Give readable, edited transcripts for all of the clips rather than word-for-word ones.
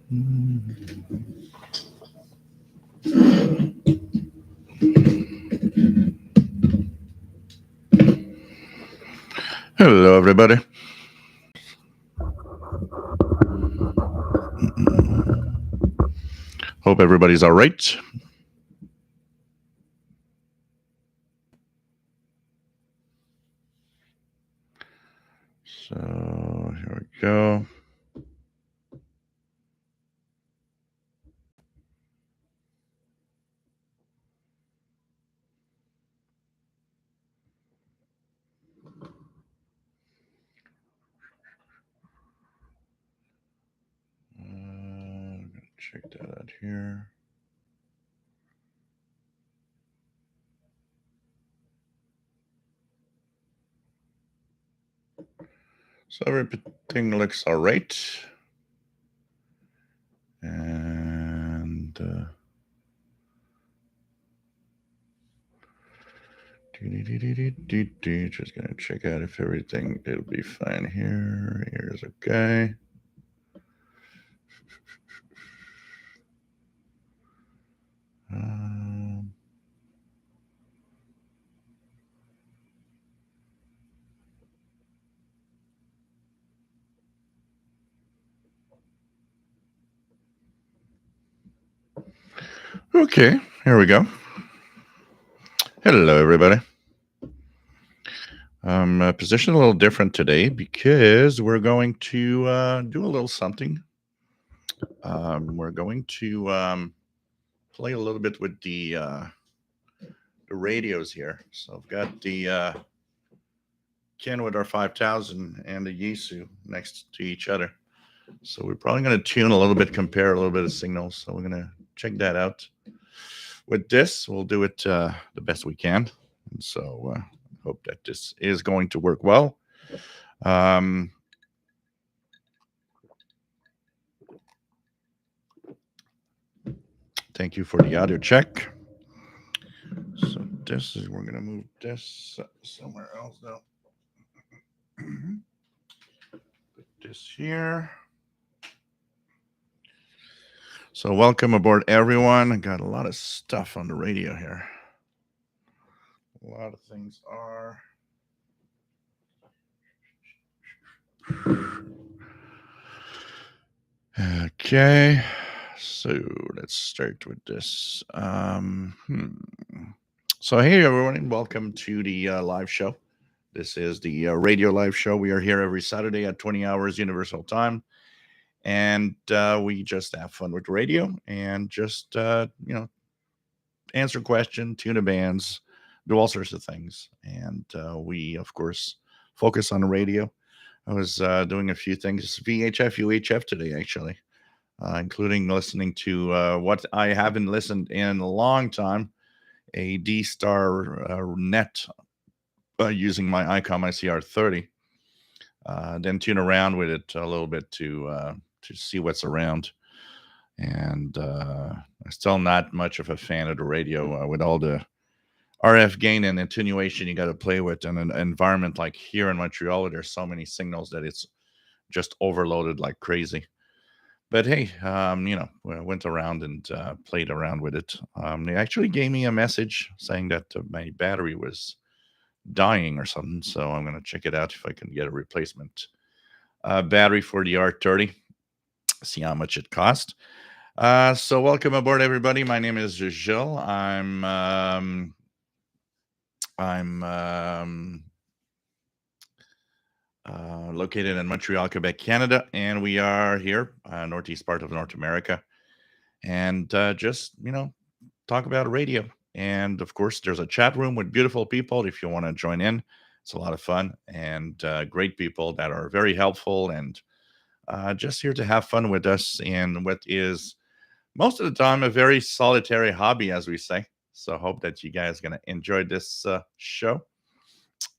Hello, everybody. Hope everybody's all right. So here we go. I'm gonna check that out here. So everything looks all right. And just gonna check out if everything it'll be fine here. Here's okay. Um, okay, here we go. Hello, everybody. Positioned a little different today because we're going to do a little something. We're going to play a little bit with the radios here. So I've got the Kenwood R5000 and the Yisu next to each other. So we're probably going to tune a little bit, compare a little bit of signals. So we're going to check that out. With this, we'll do it the best we can. And so hope that this is going to work well. Thank you for the audio check. So this is, we're going to move this somewhere else though. Put this here. So welcome aboard, everyone. I got a lot of stuff on the radio here. A lot of things are. Okay, so let's start with this. So hey, everyone, and welcome to the live show. This is the radio live show. We are here every Saturday at 20 hours Universal Time. And we just have fun with radio and just, answer questions, tune the bands, do all sorts of things. And we, of course, focus on the radio. I was doing a few things, VHF, UHF today, actually, including listening to what I haven't listened in a long time, a D-Star net using my ICOM ICR30. Then tune around with it a little bit to see what's around. And I'm still not much of a fan of the radio with all the RF gain and attenuation you got to play with in an environment like here in Montreal, where there's so many signals that it's just overloaded like crazy. But hey, I went around and played around with it. They actually gave me a message saying that my battery was dying or something. So I'm going to check it out if I can get a replacement battery for the R30, see how much it cost. So welcome aboard, everybody. My name is Gilles. I'm located in Montreal, Quebec, Canada, and we are here, northeast part of North America, and just talk about radio. And of course, there's a chat room with beautiful people. If you want to join in, it's a lot of fun and great people that are very helpful and just here to have fun with us in what is most of the time a very solitary hobby, as we say. So hope that you guys are going to enjoy this show.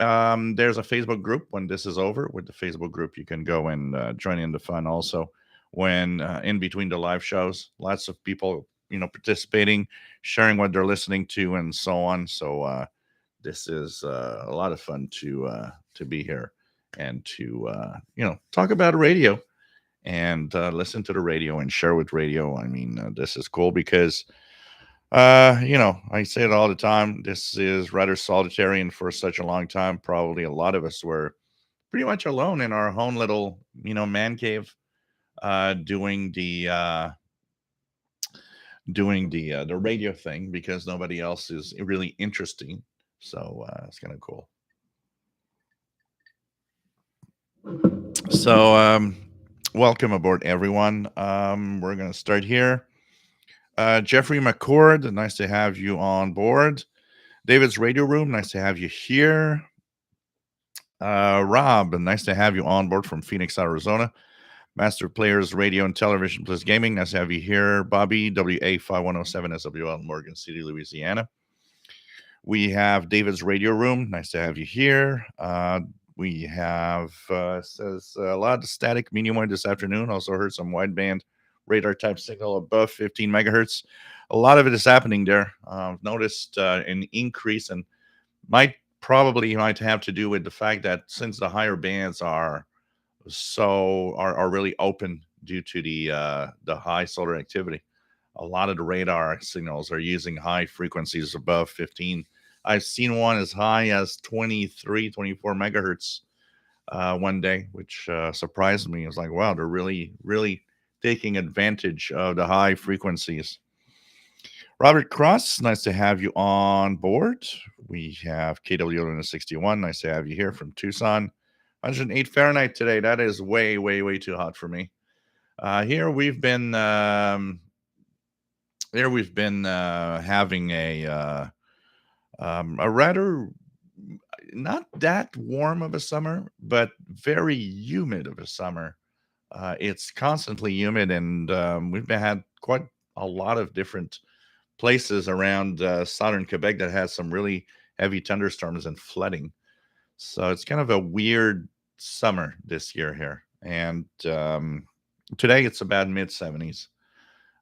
There's a Facebook group. When this is over with the Facebook group, you can go and join in the fun also when in between the live shows. Lots of people participating, sharing what they're listening to and so on. So this is a lot of fun to be here and to talk about radio and listen to the radio and share with radio. I mean, this is cool because, I say it all the time. This is rather solitary, and for such a long time, probably a lot of us were pretty much alone in our own little, man cave, doing the radio thing because nobody else is really interesting. So it's kind of cool. So welcome aboard, everyone. We're gonna start here. Jeffrey McCord, nice to have you on board. David's Radio Room, nice to have you here. Rob, nice to have you on board from Phoenix, Arizona. Master Players Radio and Television Plus Gaming, nice to have you here. Bobby, WA5107 SWL, Morgan City, Louisiana. We have David's Radio Room, nice to have you here. We have, says a lot of static medium wide this afternoon. Also heard some wideband radar type signal above 15 megahertz. A lot of it is happening there. Noticed an increase, and might have to do with the fact that since the higher bands are really open due to the high solar activity, a lot of the radar signals are using high frequencies above 15. I've seen one as high as 23, 24 megahertz one day, which surprised me. I was like, wow, they're really, really taking advantage of the high frequencies. Robert Cross, nice to have you on board. We have KW61, nice to have you here from Tucson. 108 Fahrenheit today. That is way, way, way too hot for me. Here we've been having a rather not that warm of a summer, but very humid of a summer. It's constantly humid, and had quite a lot of different places around southern Quebec that has some really heavy thunderstorms and flooding. So it's kind of a weird summer this year here. And today it's about mid 70s.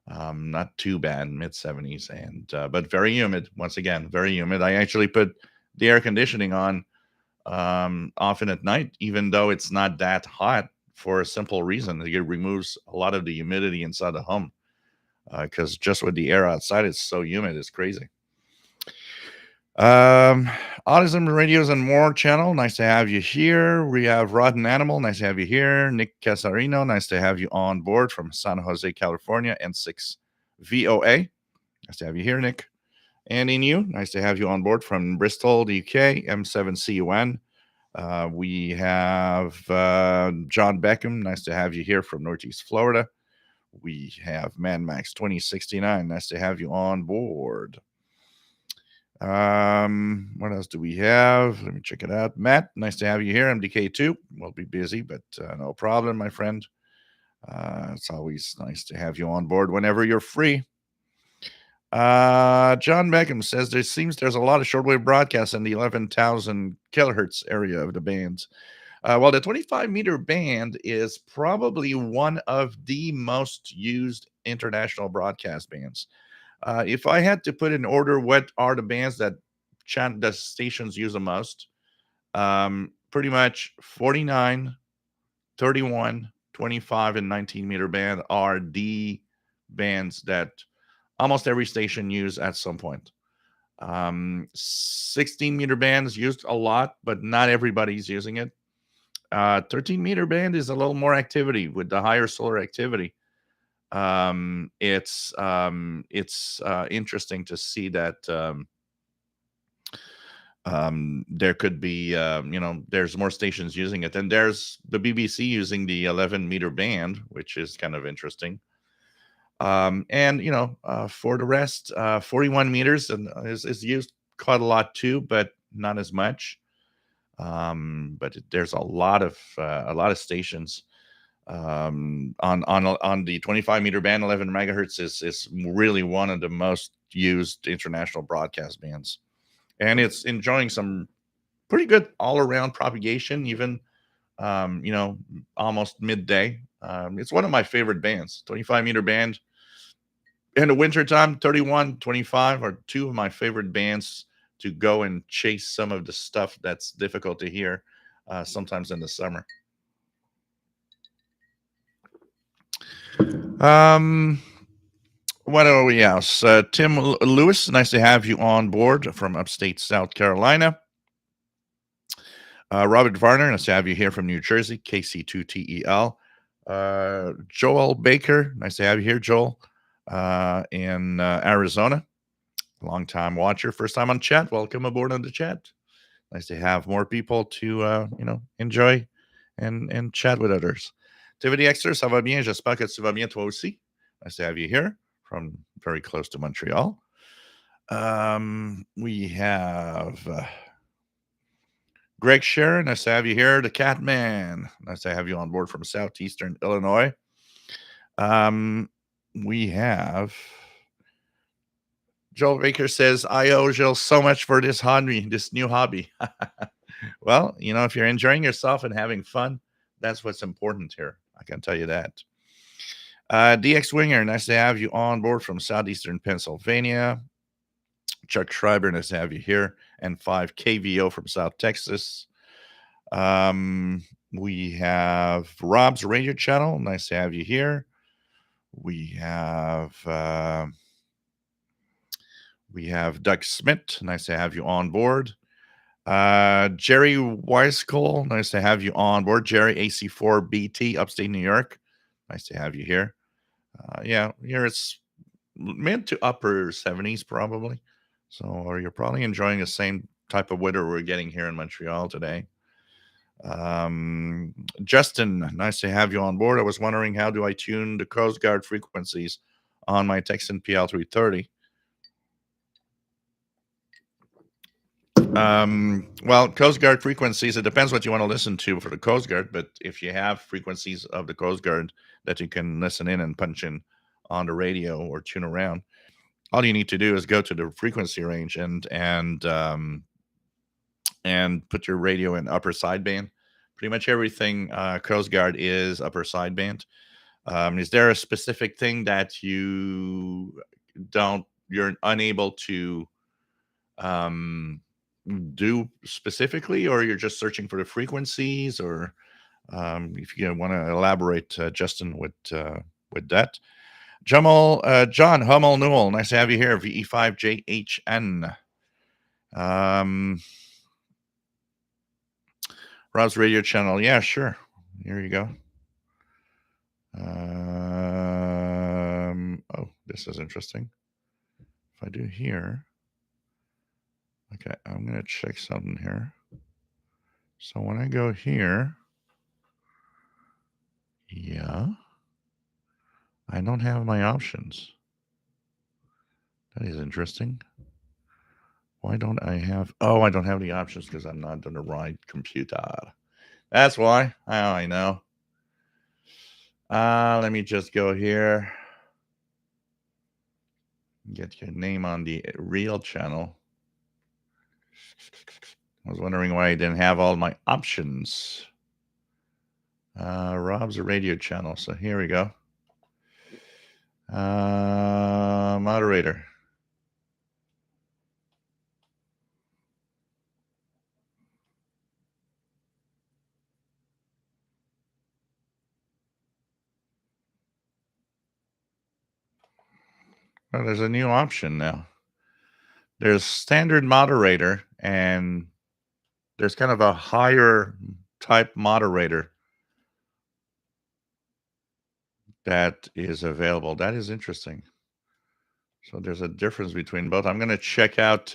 Not too bad, mid 70s, and but very humid. Once again, very humid. I actually put the air conditioning on often at night, even though it's not that hot, for a simple reason. It removes a lot of the humidity inside the home because just with the air outside, it's so humid, it's crazy. Autism Radios and More channel, nice to have you here. We have Rotten Animal, nice to have you here. Nick Casarino, nice to have you on board from San Jose, California, N6 VOA. Nice to have you here, Nick. And in you, nice to have you on board from Bristol, the UK, M7CUN. We have John Beckham, nice to have you here from Northeast Florida. We have ManMax 2069, nice to have you on board. What else do we have? Let me check it out. Matt, nice to have you here. MDK2. We'll be busy, but no problem, my friend. It's always nice to have you on board whenever you're free. John Beckham says there's a lot of shortwave broadcasts in the 11,000 kilohertz area of the bands. Well, the 25-meter band is probably one of the most used international broadcast bands. If I had to put in order, what are the bands that the stations use the most? Pretty much 49, 31, 25, and 19-meter band are the bands that almost every station use at some point. 16-meter band is used a lot, but not everybody's using it. 13-meter band is a little more activity with the higher solar activity. It's interesting to see that there could be there's more stations using it, and there's the BBC using the 11-meter band, which is kind of interesting. And for the rest, 41 meters is used quite a lot too, but not as much. But there's a lot of stations on the 25-meter band. 11 megahertz is really one of the most used international broadcast bands, and it's enjoying some pretty good all-around propagation, even almost midday. It's one of my favorite bands. 25-meter band in the wintertime, 31, 25 are two of my favorite bands to go and chase some of the stuff that's difficult to hear sometimes in the summer. Um, what are we else? Tim Lewis, nice to have you on board from upstate South Carolina. Robert Varner, nice to have you here from New Jersey, KC2TEL. Joel Baker, nice to have you here, Joel, in Arizona. Long time watcher, first time on chat. Welcome aboard on the chat. Nice to have more people to enjoy and chat with others. Tivity Exter, ça va bien? J'espère que tu vas bien toi aussi. Nice to have you here from very close to Montreal. We have Greg Sharon, nice to have you here. The Catman, nice to have you on board from southeastern Illinois. We have Joel Baker says, I owe Jill so much for this hobby, this new hobby. Well, if you're enjoying yourself and having fun, that's what's important here. I can tell you that. DX Winger, nice to have you on board from southeastern Pennsylvania. Chuck Schreiber, nice to have you here. And 5 KVO from South Texas. We have Rob's radio channel. Nice to have you here. We have Doug Smith. Nice to have you on board. Jerry Weiskol. Nice to have you on board. Jerry AC4BT, upstate New York. Nice to have you here. Yeah, here it's mid to upper 70s probably. So you're probably enjoying the same type of weather we're getting here in Montreal today. Justin, nice to have you on board. I was wondering, how do I tune the Coast Guard frequencies on my Texan PL330? Well, Coast Guard frequencies, it depends what you want to listen to for the Coast Guard, but if you have frequencies of the Coast Guard that you can listen in and punch in on the radio or tune around, all you need to do is go to the frequency range and put your radio in upper sideband. Pretty much everything Coast Guard is upper sideband. Is there a specific thing that you're unable to do specifically, or you're just searching for the frequencies, or if you want to elaborate, Justin, with that. John Hummel Newell, nice to have you here. VE5JHN. Rob's radio channel. Yeah, sure. Here you go. Oh, this is interesting. If I do here, okay, I'm going to check something here. So when I go here, yeah, I don't have my options. That is interesting. Why don't I have, I don't have the options because I'm not on the right computer. That's why. Oh, I know. Let me just go here. Get your name on the real channel. I was wondering why I didn't have all my options. Rob's a radio channel, so here we go. Moderator. Well, there's a new option now. There's standard moderator, and there's kind of a higher type moderator that is available. That is interesting. So there's a difference between both. I'm going to check out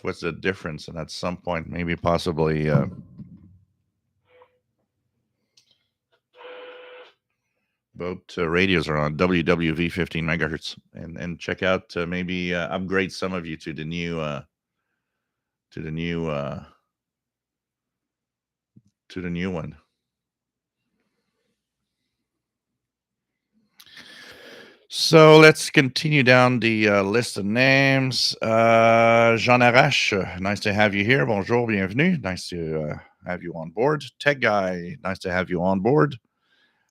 what's the difference, and at some point, maybe possibly both radios are on WWV 15 megahertz, and check out maybe upgrade some of you to the new one. So let's continue down the list of names. Jean Arash, nice to have you here. Bonjour, bienvenue. Nice to have you on board. Tech Guy, nice to have you on board.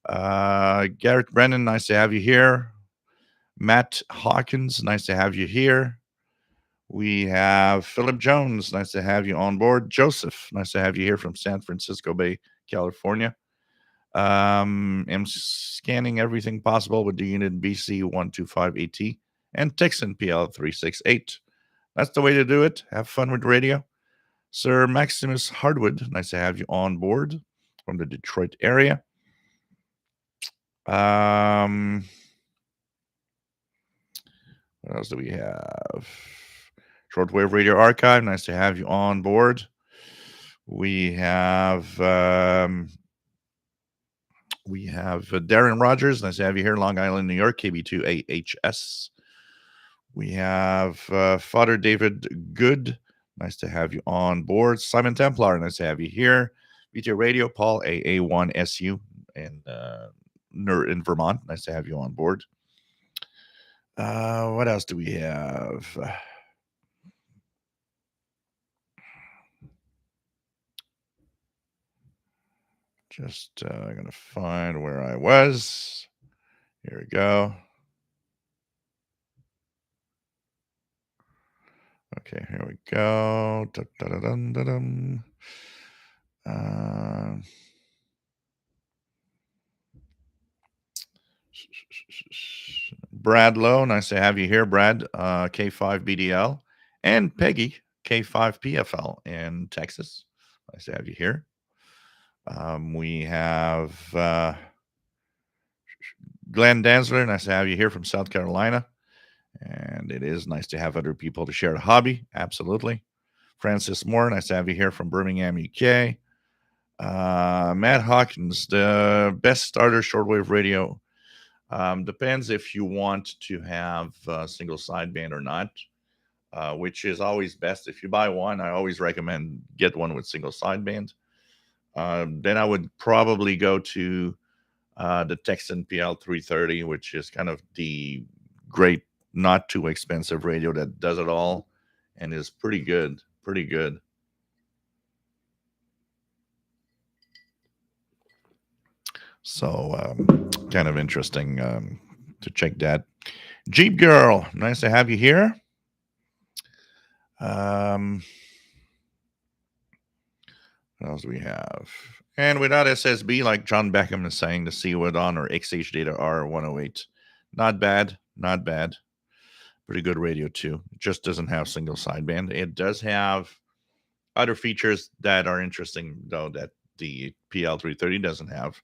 Garrett Brennan, nice to have you here. Matt Hawkins, nice to have you here. We have Philip Jones, nice to have you on board. Joseph, nice to have you here from San Francisco Bay, California. Am scanning everything possible with the unit BC125AT and Texan PL368. That's the way to do it. Have fun with radio. Sir Maximus Hardwood, nice to have you on board from the Detroit area. What else do we have? Shortwave Radio Archive, nice to have you on board. We have Darren Rogers, nice to have you here, Long Island, New York, KB2AHS. We have Father David Good, nice to have you on board. Simon Templar, nice to have you here. VJ Radio, Paul AA1SU in Vermont, nice to have you on board. What else do we have? Just gonna find where I was. Here we go. Okay, here we go. Da-da-da-dum-da-dum. Brad Lowe, nice to have you here, Brad. K5BDL, and Peggy K5PFL in Texas. Nice to have you here. We have Glenn Danzler, nice to have you here from South Carolina. And it is nice to have other people to share the hobby. Absolutely. Francis Moore, nice to have you here from Birmingham, UK. Matt Hawkins, the best starter shortwave radio. Depends if you want to have single sideband or not, which is always best. If you buy one, I always recommend get one with single sideband. Then I would probably go to the Texan PL330, which is kind of the great, not too expensive radio that does it all and is pretty good. Pretty good. So, kind of interesting to check that. Jeep Girl, nice to have you here. What else do we have? And without SSB, like John Beckham is saying, the Seawood on or XH Data R108. Not bad. Not bad. Pretty good radio, too. It just doesn't have single sideband. It does have other features that are interesting, though, that the PL330 doesn't have.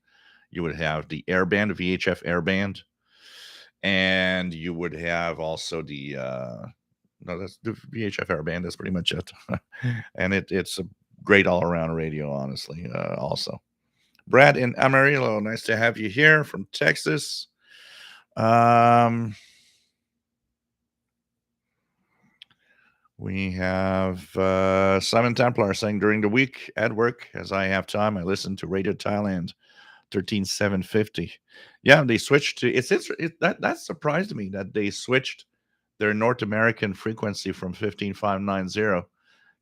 You would have the airband, VHF airband, and you would have also the no, that's the VHF airband. That's pretty much it. And it's a great all around radio, honestly. Also, Brad in Amarillo, nice to have you here from Texas. We have Simon Templar saying during the week at work, as I have time, I listen to Radio Thailand 13750. Yeah, they switched to that surprised me that they switched their North American frequency from 15590 to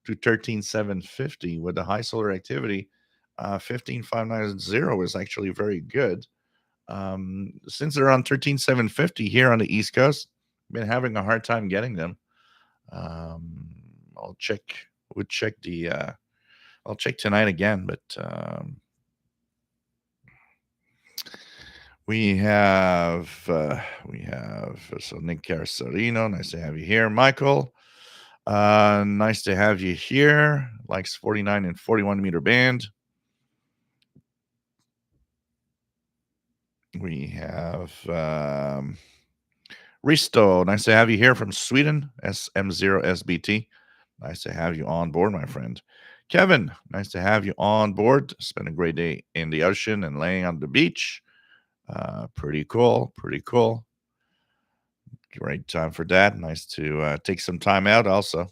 13750 with the high solar activity. 15590 is actually very good. Since they're on 13750 here on the East Coast, been having a hard time getting them. I'll check. We'll check the. I'll check tonight again, but we have so Nick Carcerino, nice to have you here. Michael, nice to have you here. Likes 49 and 41 meter band. We have Risto, nice to have you here from Sweden, SM0SBT. Nice to have you on board, my friend. Kevin, nice to have you on board. Spent a great day in the ocean and laying on the beach. Pretty cool. Pretty cool. Great time for that. Nice to take some time out also.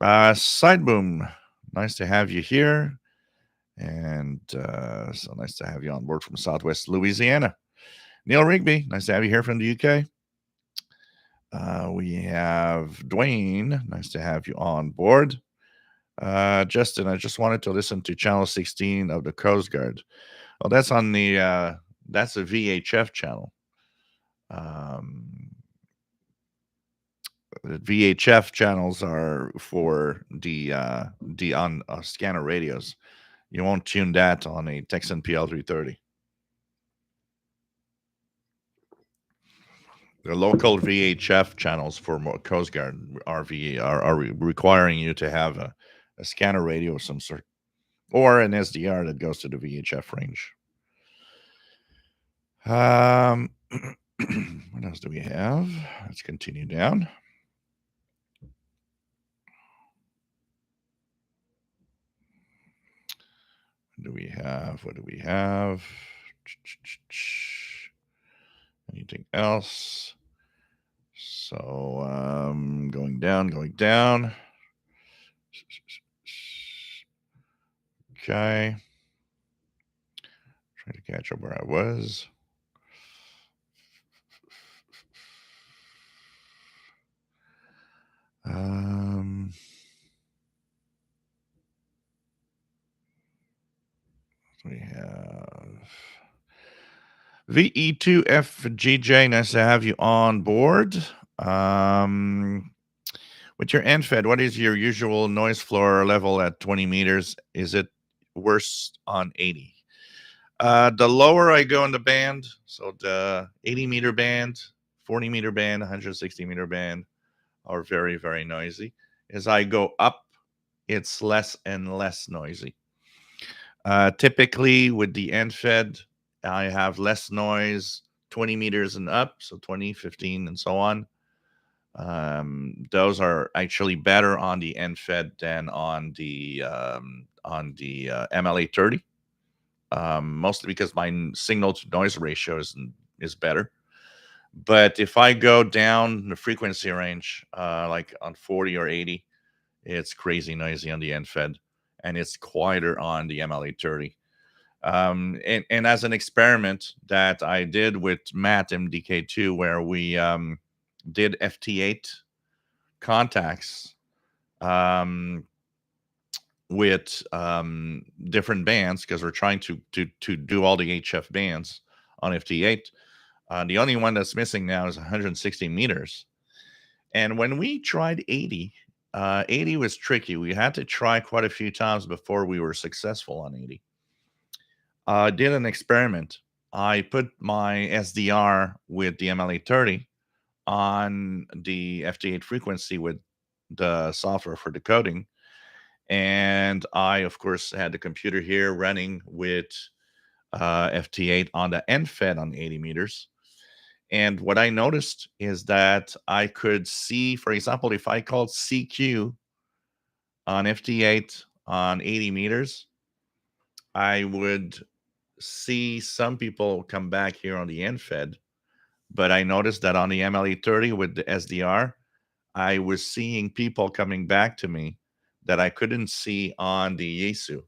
Sideboom, nice to have you here. And so nice to have you on board from Southwest Louisiana. Neil Rigby, nice to have you here from the UK. We have Dwayne, nice to have you on board. Justin, I just wanted to listen to channel 16 of the Coast Guard. Well, that's on the that's a VHF channel. The VHF channels are for the on scanner radios. You won't tune that on a Texan PL330. The local VHF channels for Coast Guard RV are requiring you to have a scanner radio of some sort or an SDR that goes to the VHF range. What else do we have? Let's continue down. What do we have? What do we have? Anything else? So going down, going down. Okay. Trying to catch up where I was. We have VE2FGJ. Nice to have you on board. With your NFED, what is your usual noise floor level at 20 meters? Is it worse on 80? The lower I go in the band, so the 80-meter band, 40-meter band, 160-meter band are very, very noisy. As I go up, it's less and less noisy. Typically, with the NFED, I have less noise 20 meters and up, so 20, 15, and so on. Those are actually better on the NFED than on the MLA30. Mostly because my signal to noise ratio is better. But if I go down the frequency range, like on 40 or 80, it's crazy noisy on the NFED, and it's quieter on the MLA30. And as an experiment that I did with Matt MDK2, where we did FT8 contacts with different bands, because we're trying to do all the HF bands on FT8. The only one that's missing now is 160 meters. And when we tried 80, 80 was tricky. We had to try quite a few times before we were successful on 80. I did an experiment. I put my SDR with the MLA30 on the FT8 frequency with the software for decoding. And I, of course, had the computer here running with FT8 on the NFED on 80 meters. And what I noticed is that I could see, for example, if I called CQ on FT8 on 80 meters, I would see some people come back here on the NFED. But I noticed that on the MLE30 with the SDR, I was seeing people coming back to me that I couldn't see on the Yaesu.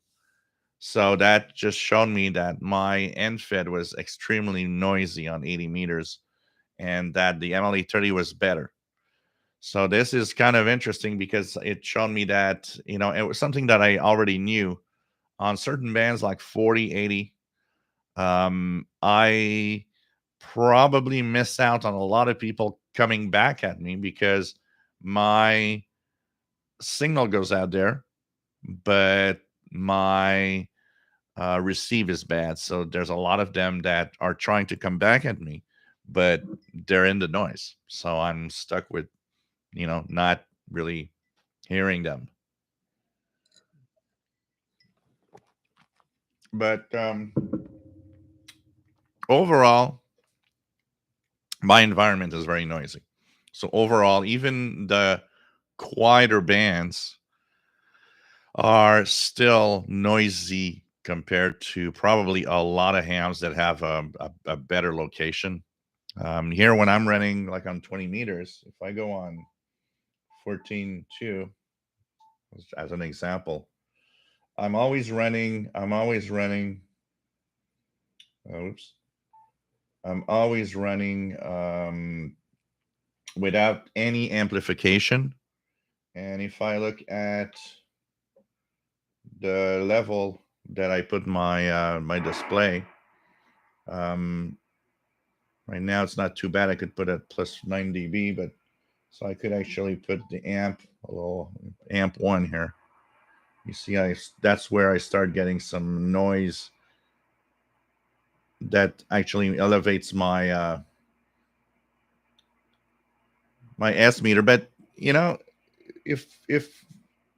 So that just showed me that my NFED was extremely noisy on 80 meters and that the MLE30 was better. So this is kind of interesting because it showed me that, it was something that I already knew on certain bands like 40, 80. I probably miss out on a lot of people coming back at me because my signal goes out there, but my receive is bad. So there's a lot of them that are trying to come back at me, but they're in the noise. So I'm stuck with, not really hearing them. But overall, my environment is very noisy. So overall, even the quieter bands are still noisy compared to probably a lot of hams that have a better location. Here, when I'm running like on 20 meters, if I go on 14.2 as an example, I'm always running. Oops. I'm always running without any amplification. And if I look at the level that I put my my display, right now it's not too bad. I could put it plus 9 dB, but so I could actually put the amp, a little amp 1 here. You see, that's where I start getting some noise that actually elevates my S meter. But you know, if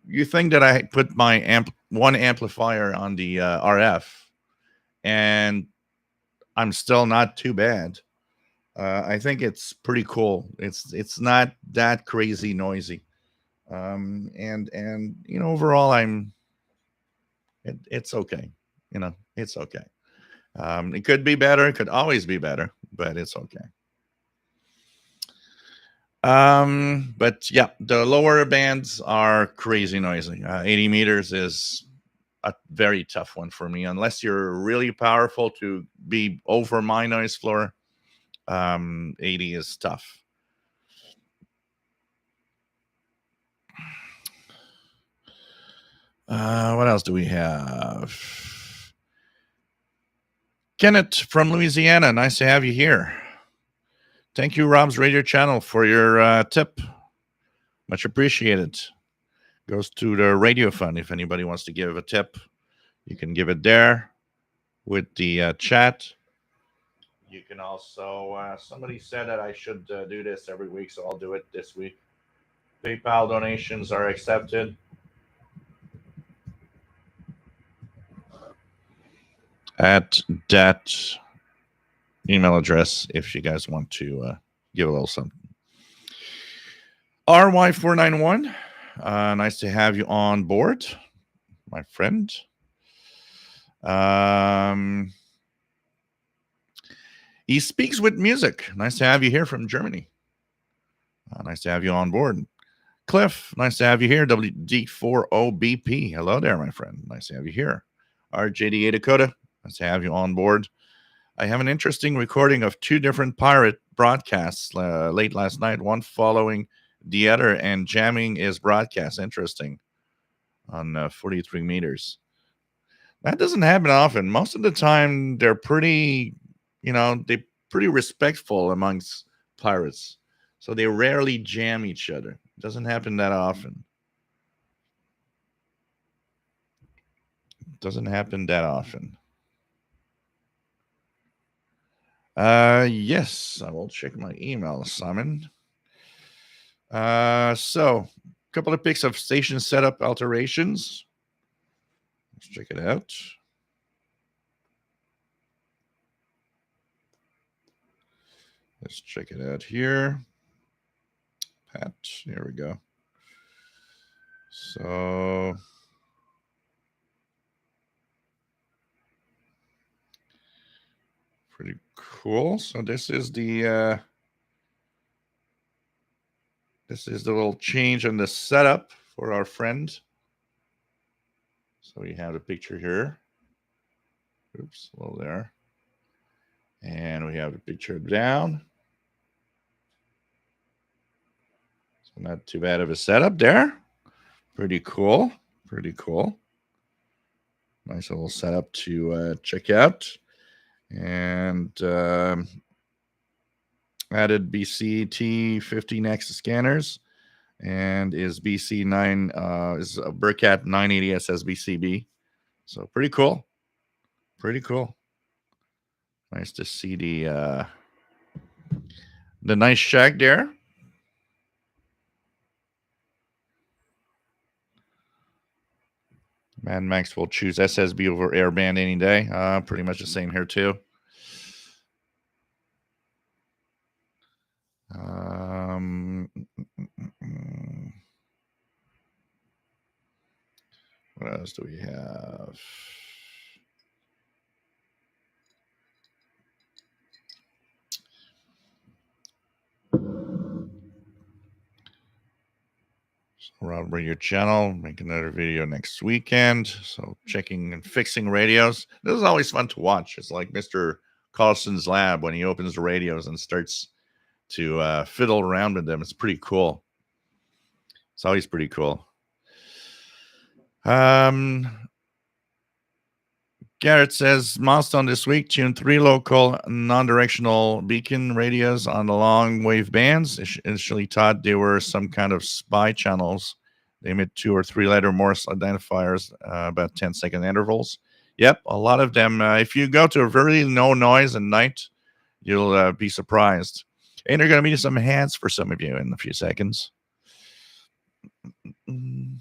you think that I put my one amplifier on the RF and I'm still not too bad, I think it's pretty cool. It's not that crazy noisy, and overall it's okay. It's okay. It could be better. It could always be better, but it's okay. But yeah, the lower bands are crazy noisy. 80 meters is a very tough one for me, unless you're really powerful to be over my noise floor. 80 is tough. What else do we have? Kenneth from Louisiana. Nice to have you here. Thank you, Rob's Radio Channel, for your tip. Much appreciated. Goes to the radio fund. If anybody wants to give a tip, you can give it there with the chat. You can also, somebody said that I should do this every week, so I'll do it this week. PayPal donations are accepted. At that email address, if you guys want to give a little something. RY491, nice to have you on board, my friend. He speaks with music. Nice to have you here from Germany. Nice to have you on board. Cliff, nice to have you here. WD4OBP. Hello there, my friend. Nice to have you here. RJDA Dakota, nice to have you on board. I have an interesting recording of two different pirate broadcasts late last night, one following the other, and jamming is broadcast. Interesting. On 43 meters. That doesn't happen often. Most of the time, they're pretty respectful amongst pirates. So they rarely jam each other. It doesn't happen that often. Yes, I will check my email, Simon. So, a couple of pics of station setup alterations. Let's check it out. Let's check it out here. Pat, here we go. So, pretty cool. So this is the little change in the setup for our friend. So we have the picture here. Oops, a little there. And we have the picture down. So not too bad of a setup there. Pretty cool. Nice little setup to check out. And added BCT 50 scanners, and is BC9 is a Burcat 980 SSBCB. So pretty cool. Nice to see the nice shack there. Mad Max will choose SSB over Airband any day. Pretty much the same here too. What else do we have? So Rob Radio Channel, make another video next weekend. So checking and fixing radios. This is always fun to watch. It's like Mr. Carlson's lab when he opens the radios and starts to fiddle around with them. It's pretty cool. It's always pretty cool. Garrett says, milestone this week, tuned 3 local non-directional beacon radios on the long wave bands. Initially thought they were some kind of spy channels. They emit 2 or 3 letter Morse identifiers, about 10-second intervals. Yep, a lot of them. If you go to a very no noise at night, you'll be surprised. And there are going to be some hands for some of you in a few seconds. Mm.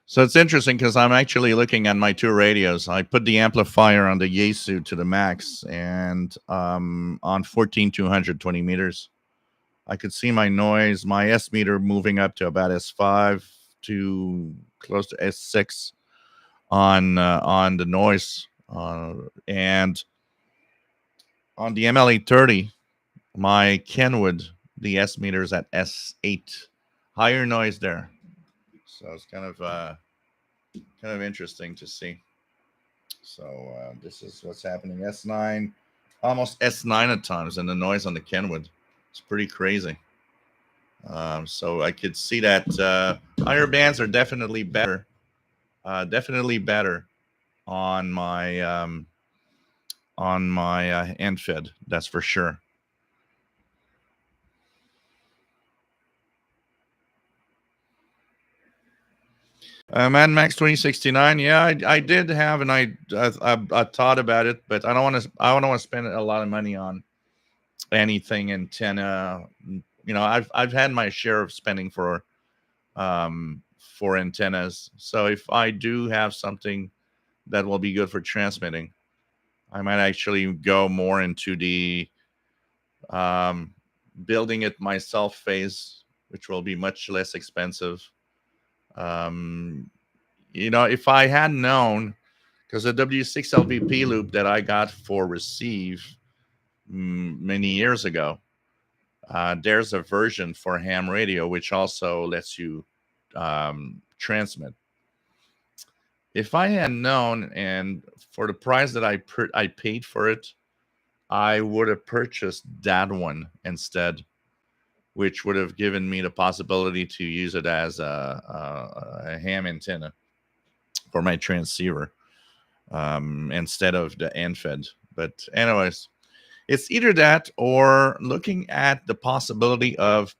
So it's interesting because I'm actually looking at my two radios. I put the amplifier on the Yaesu to the max, and on 14,220 meters, I could see my noise, my S meter moving up to about S5 to close to S6 on the noise, and on the ML830, my Kenwood, the S meter is at S8, higher noise there. So it's kind of interesting to see. So this is what's happening. S9, almost S9 at times, and the noise on the Kenwood, it's pretty crazy. So I could see that higher bands are definitely better, on my end fed. That's for sure. Mad Max 2069. Yeah, I did have, and I thought about it, but I don't want to spend a lot of money on anything antenna. I've had my share of spending for antennas. So if I do have something that will be good for transmitting, I might actually go more into the um, building it myself phase, which will be much less expensive. Um, if I had known, because the W6LVP loop that I got for receive many years ago, there's a version for ham radio which also lets you transmit. If I had known, and for the price that I paid for it, I would have purchased that one instead, which would have given me the possibility to use it as a ham antenna for my transceiver, instead of the end-fed. But anyways, it's either that or looking at the possibility of,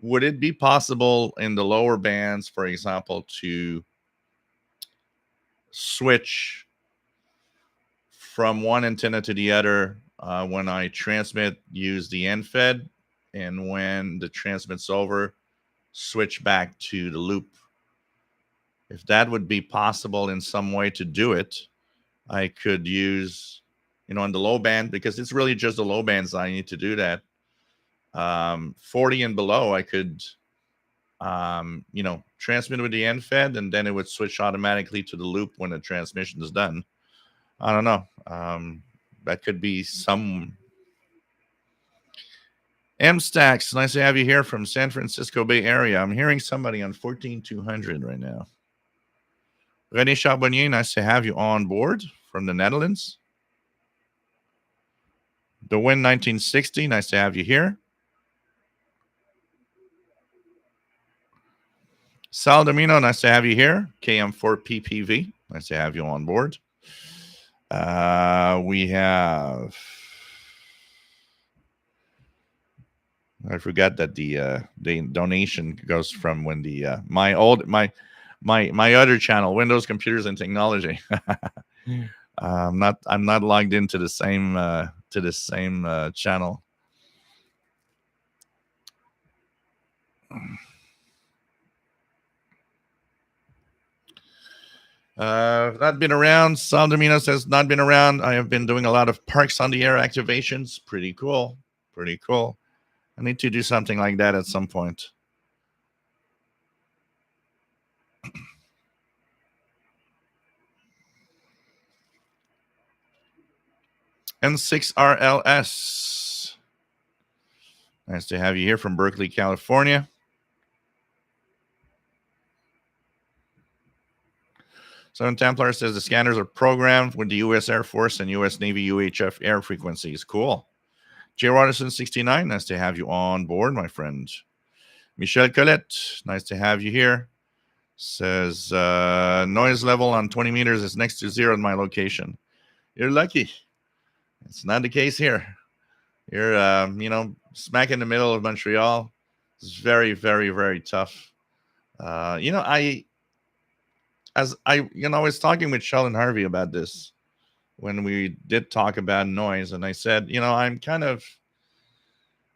would it be possible in the lower bands, for example, to switch from one antenna to the other when I transmit, use the end fed, and when the transmit's over, switch back to the loop. If that would be possible in some way to do it, I could use, in the low band, because it's really just the low bands I need to do that. 40 and below, I could, transmit with the end fed, and then it would switch automatically to the loop when the transmission is done. I don't know. That could be some. M Stacks, nice to have you here from San Francisco Bay Area. I'm hearing somebody on 14200 right now. René Charbonnier, nice to have you on board from the Netherlands. The Win 1960, nice to have you here. Sal Domino, nice to have you here. KM4PPV, nice to have you on board. We have. I forgot that the donation goes from when the my other channel, Windows Computers and Technology. I'm not logged into the same channel. Not been around. Sal Domino says not been around. I have been doing a lot of Parks on the Air activations. Pretty cool. Pretty cool. I need to do something like that at some point. N6RLS. Nice to have you here from Berkeley, California. Southern Templar says the scanners are programmed with the U.S. Air Force and U.S. Navy UHF air frequencies. Cool. J. Roderson 69, nice to have you on board, my friend. Michelle Colette, nice to have you here. Says noise level on 20 meters is next to zero in my location. You're lucky. It's not the case here. You're, smack in the middle of Montreal. It's very, very, very tough. I was talking with Sheldon Harvey about this when we did talk about noise, and I said,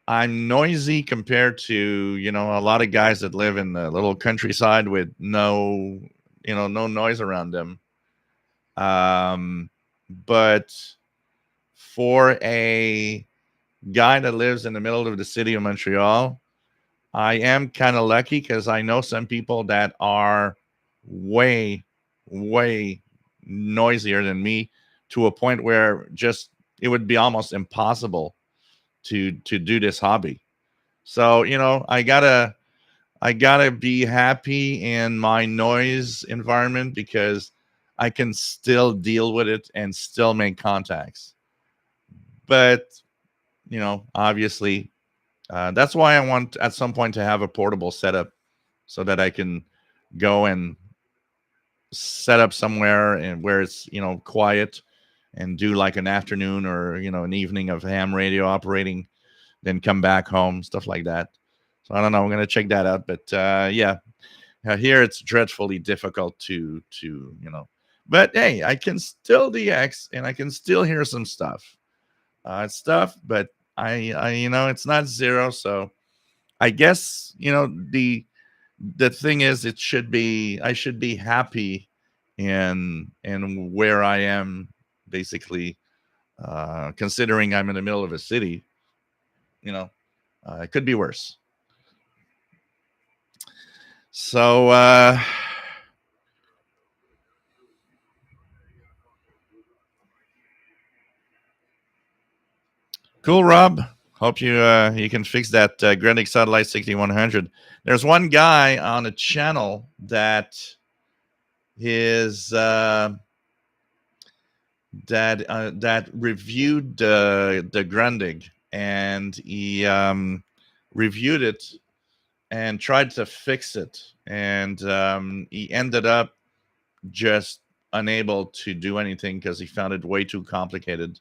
I'm noisy compared to, a lot of guys that live in the little countryside with no noise around them. But for a guy that lives in the middle of the city of Montreal, I am kind of lucky because I know some people that are way, way noisier than me, to a point where just it would be almost impossible to do this hobby. So, I gotta be happy in my noise environment because I can still deal with it and still make contacts. But, obviously, that's why I want at some point to have a portable setup so that I can go and set up somewhere and where it's, quiet, and do like an afternoon or, an evening of ham radio operating, then come back home, stuff like that. So I don't know. I'm going to check that out. But yeah, here it's dreadfully difficult to, but hey, I can still DX and I can still hear some stuff. It's stuff, but it's not zero. So I guess, the thing is, I should be happy in where I am, basically, considering I'm in the middle of a city. It could be worse. So cool, Rob. Hope you can fix that Greenwich Satellite 6100. There's one guy on a channel that is that reviewed the Grundig, and he reviewed it and tried to fix it, and he ended up just unable to do anything because he found it way too complicated.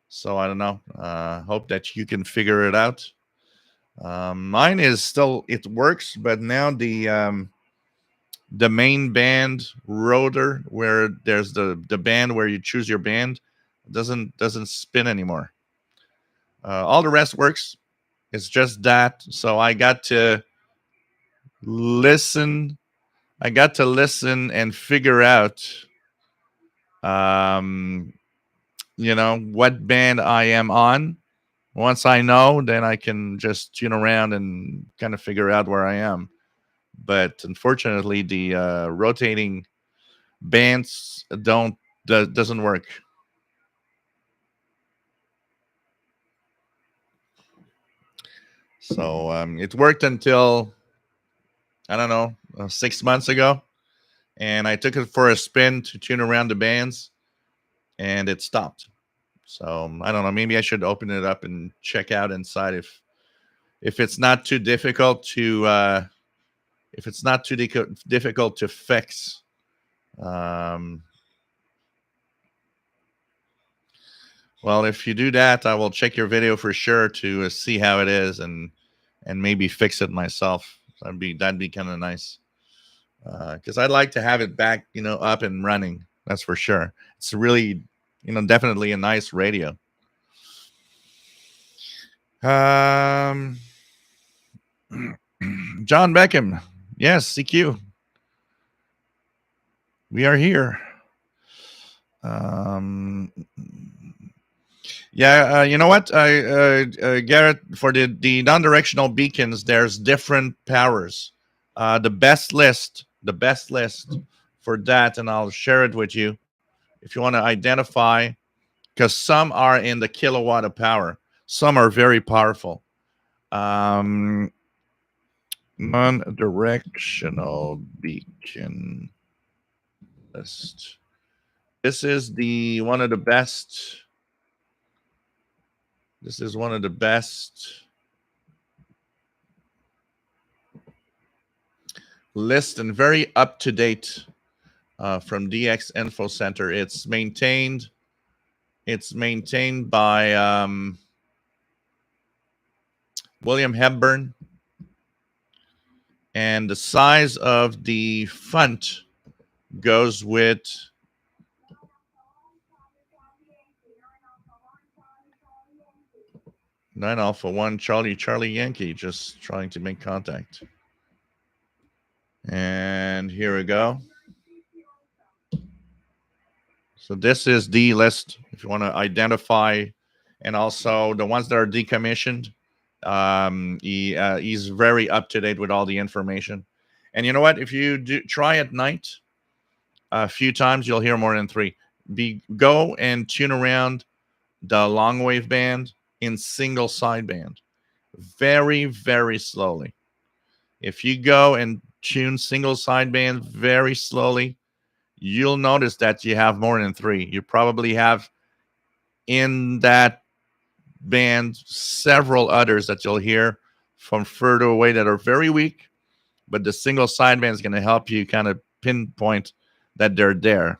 So I don't know. Hope that you can figure it out. Mine is still, it works, but now the main band rotor, where there's the band where you choose your band, doesn't spin anymore. All the rest works. It's just that. So I got to listen. And figure out, what band I am on. Once I know, then I can just tune around and kind of figure out where I am. But unfortunately, the rotating bands doesn't work. So it worked until, I don't know, 6 months ago, and I took it for a spin to tune around the bands, and it stopped. So I don't know. Maybe I should open it up and check out inside if it's not too difficult to difficult to fix. Well, if you do that, I will check your video for sure to see how it is, and maybe fix it myself. That'd be kind of nice, because I'd like to have it back, up and running. That's for sure. It's really, definitely a nice radio. John Beckham, yes, CQ. We are here. Yeah, you know what, Garrett, for the non-directional beacons, there's different powers. The best list for that, and I'll share it with you if you want to identify because some are in the kilowatt of power. Some are very powerful. Um, Non-directional beacon list. This is the one of the best. This is one of the best list and very up to date from DX Info Center. It's maintained. It's maintained by William Hepburn, and the size of the font goes with 9 Alpha 1 Charlie Charlie Yankee, just trying to make contact. And here we go. So this is the list if you want to identify, and also the ones that are decommissioned. He's very up to date with all the information. And you know what? If you do try at night a few times, you'll hear more than three. Go and tune around the long wave band in single sideband, very very slowly. If you go and tune single sideband very slowly, you'll notice that you have more than three. You probably have in that band several others that you'll hear from further away that are very weak, but the single sideband is going to help you kind of pinpoint that they're there.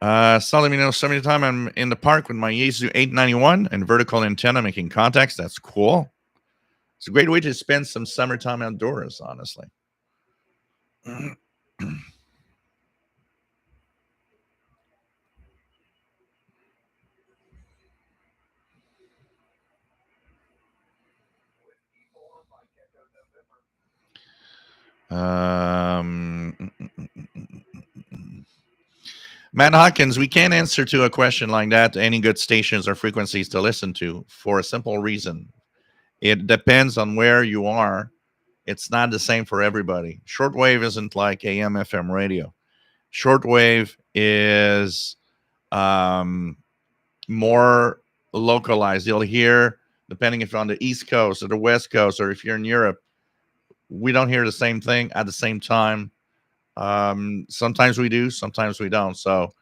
So let me know some of the time I'm in the park with my Yaesu 891 and vertical antenna making contacts. That's cool. It's a great way to spend some summertime outdoors, honestly. Um, Matt Hawkins, we can't answer to a question like that. Any good stations or frequencies to listen to for a simple reason. It depends on where you are. It's not the same for everybody. Shortwave isn't like AM FM radio. Shortwave is more localized. You'll hear, depending if you're on the East Coast or the West Coast, or if you're in Europe, we don't hear the same thing at the same time. Sometimes we do, sometimes we don't. So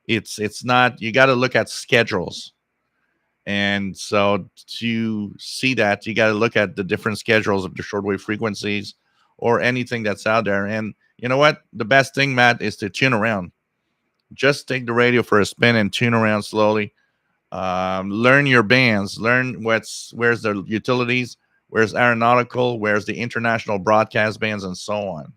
it's not. You got to look at schedules, and so to see that, you got to look at the different schedules of the shortwave frequencies or anything that's out there. And you know what? The best thing, Matt, is to tune around. Just take the radio for a spin and tune around slowly. Learn your bands. Learn where's the utilities, where's aeronautical, where's the international broadcast bands, and so on.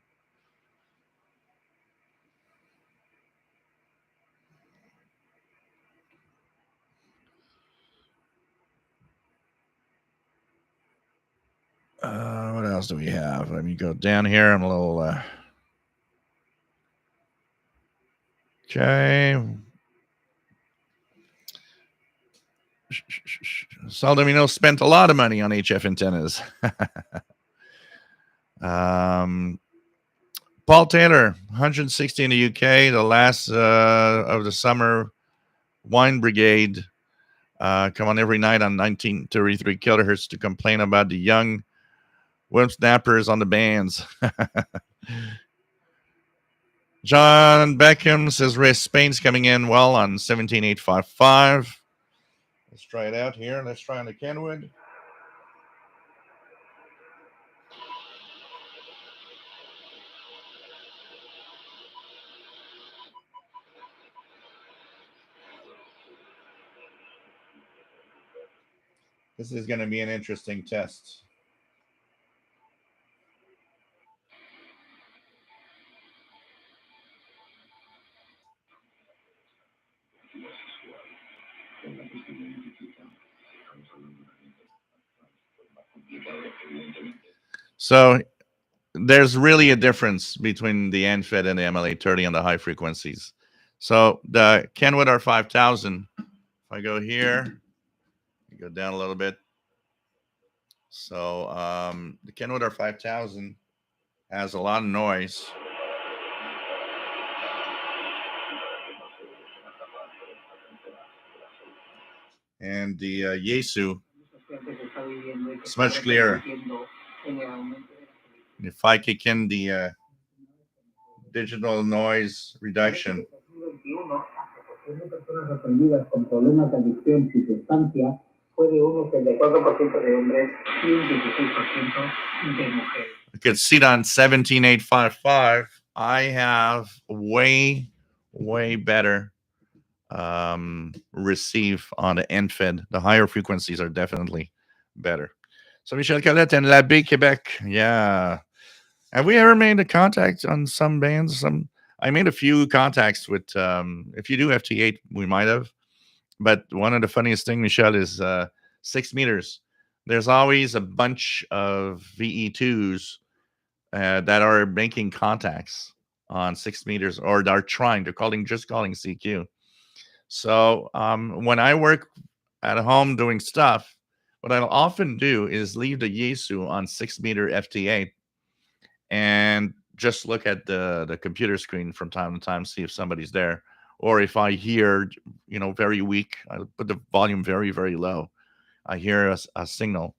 What else do we have? Let me go down here. I'm a little. Okay. Saldomino spent a lot of money on HF antennas. Paul Taylor, 160 in the UK, the last of the summer wine brigade. Come on every night on 1933 kilohertz to complain about the young whipsnappers on the bands. John Beckham says Ray Spain's coming in well on 17855. Let's try it out here. Let's try on the Kenwood. This is going to be an interesting test. So there's really a difference between the NFED and the MLA30 on the high frequencies. So the Kenwood R5000, if I go here, go down a little bit. So the Kenwood R5000 has a lot of noise. and the Yesu is much clearer. If I kick in the digital noise reduction, you could see it on 17855. I have way better receive on the end fed. The higher frequencies are definitely better. So Michel Colette and La Baie Quebec. Yeah. Have we ever made a contact on some bands? I made a few contacts with if you do FT8, we might have. But one of the funniest thing, Michelle, is 6 meters. There's always a bunch of VE2s that are making contacts on 6 meters, or they're calling CQ. So when I work at home doing stuff, what I'll often do is leave the Yesu on 6 meter FT8 and just look at the computer screen from time to time, see if somebody's there, or if I hear, very weak, I put the volume very low. I hear a signal,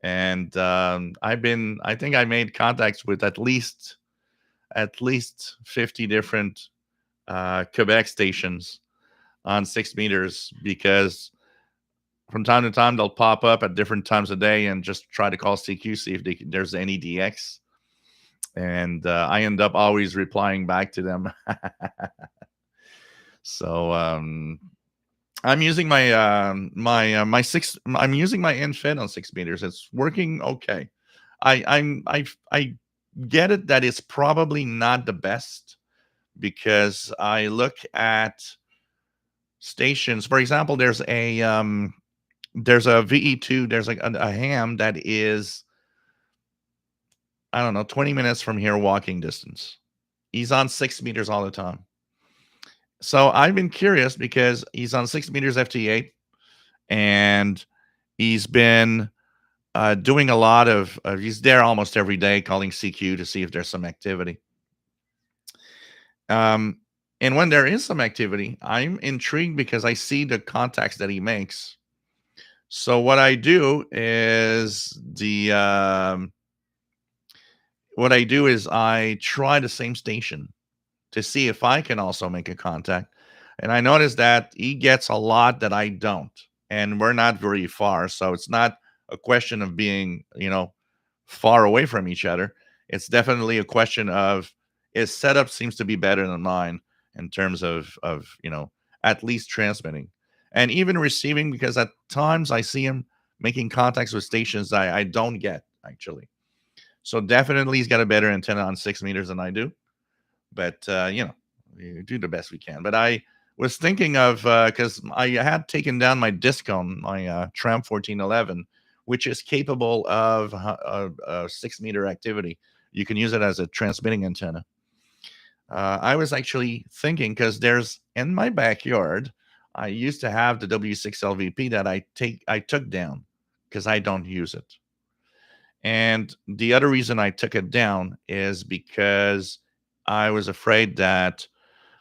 and I think I made contacts with at least 50 different Quebec stations on 6 meters, because from time to time they'll pop up at different times of day and just try to call CQ, see if there's any DX. And I end up always replying back to them. So I'm using I'm using my infin on 6 meters. It's working okay. I get it that it's probably not the best, because I look at stations. For example, there's a VE2. There's like a ham that is, I don't know, 20 minutes from here walking distance. He's on 6 meters all the time. So I've been curious because he's on 6 meters FT8, and he's been doing a lot of, he's there almost every day calling CQ to see if there's some activity. And when there is some activity, I'm intrigued because I see the contacts that he makes. So what I do is I try the same station to see if I can also make a contact. And I noticed that he gets a lot that I don't. And we're not very far. So it's not a question of being, far away from each other. It's definitely a question of his setup seems to be better than mine in terms of at least transmitting and even receiving, because at times I see him making contacts with stations I don't get, actually. So definitely he's got a better antenna on 6 meters than I do. But we do the best we can. But I was thinking of, because I had taken down my Discone, my Tram 1411, which is capable of 6 meter activity. You can use it as a transmitting antenna. I was actually thinking, because there's in my backyard, I used to have the W6 LVP that I took down because I don't use it. And the other reason I took it down is because I was afraid that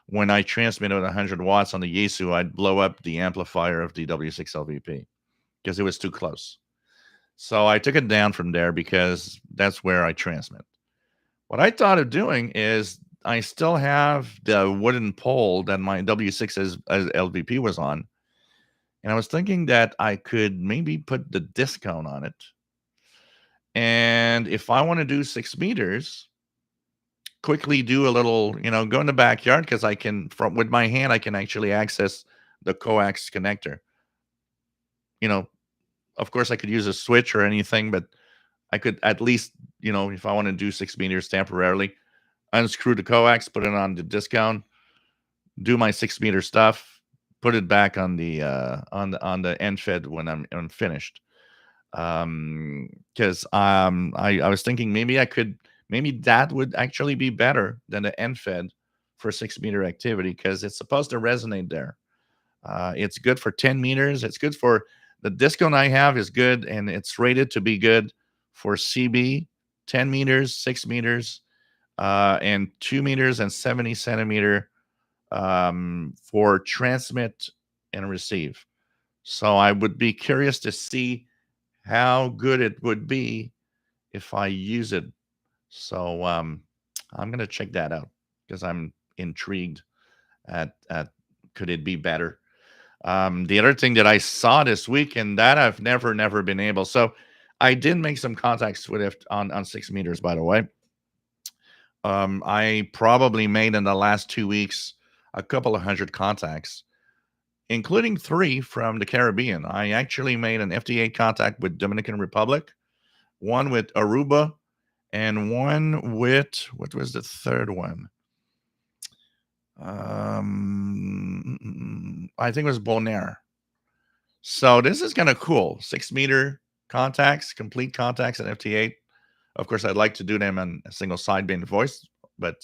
when I transmitted 100 watts on the Yesu, I'd blow up the amplifier of the W6 LVP because it was too close. So I took it down from there because that's where I transmit. What I thought of doing is I still have the wooden pole that my W6 LVP was on. And I was thinking that I could maybe put the disc cone on it. And if I want to do 6 meters, quickly do a little, go in the backyard, because I can, with my hand, I can actually access the coax connector. Of course, I could use a switch or anything, but I could at least, if I want to do 6 meters temporarily, unscrew the coax, put it on the discount, do my 6 meter stuff, put it back on the end fed when I'm finished. Because I was thinking maybe that would actually be better than the end fed for 6 meter activity, because it's supposed to resonate there. It's good for 10 meters. It's good for the discount I have is good, and it's rated to be good for CB 10 meters, 6 meters, and 2 meters and 70 centimeter for transmit and receive. So I would be curious to see how good it would be if I use it. So I'm gonna check that out because I'm intrigued at could it be better. The other thing that I saw this week, and that I've never been able. So I did make some contacts with it on 6 meters, by the way. I probably made in the last 2 weeks a couple of hundred contacts, including three from the Caribbean. I actually made an FTA contact with Dominican Republic, one with Aruba, and one with what was the third one? I think it was Bonaire. So this is kind of cool. 6 meter contacts, complete contacts at FT8. Of course, I'd like to do them on a single sideband voice, but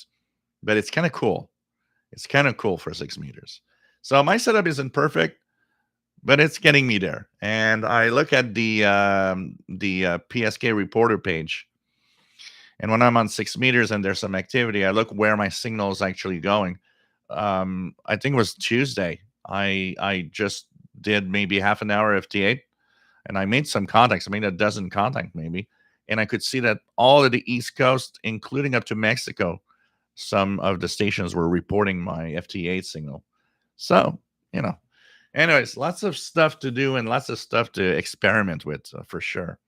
it's kind of cool. It's kind of cool for 6 meters. So my setup isn't perfect, but it's getting me there. And I look at the PSK reporter page, and when I'm on 6 meters and there's some activity, I look where my signal is actually going. I think it was Tuesday. I just did maybe half an hour FT8, and I made some contacts. I made a dozen contacts maybe, and I could see that all of the East Coast, including up to Mexico, some of the stations were reporting my FT8 signal. So anyways, lots of stuff to do and lots of stuff to experiment with for sure.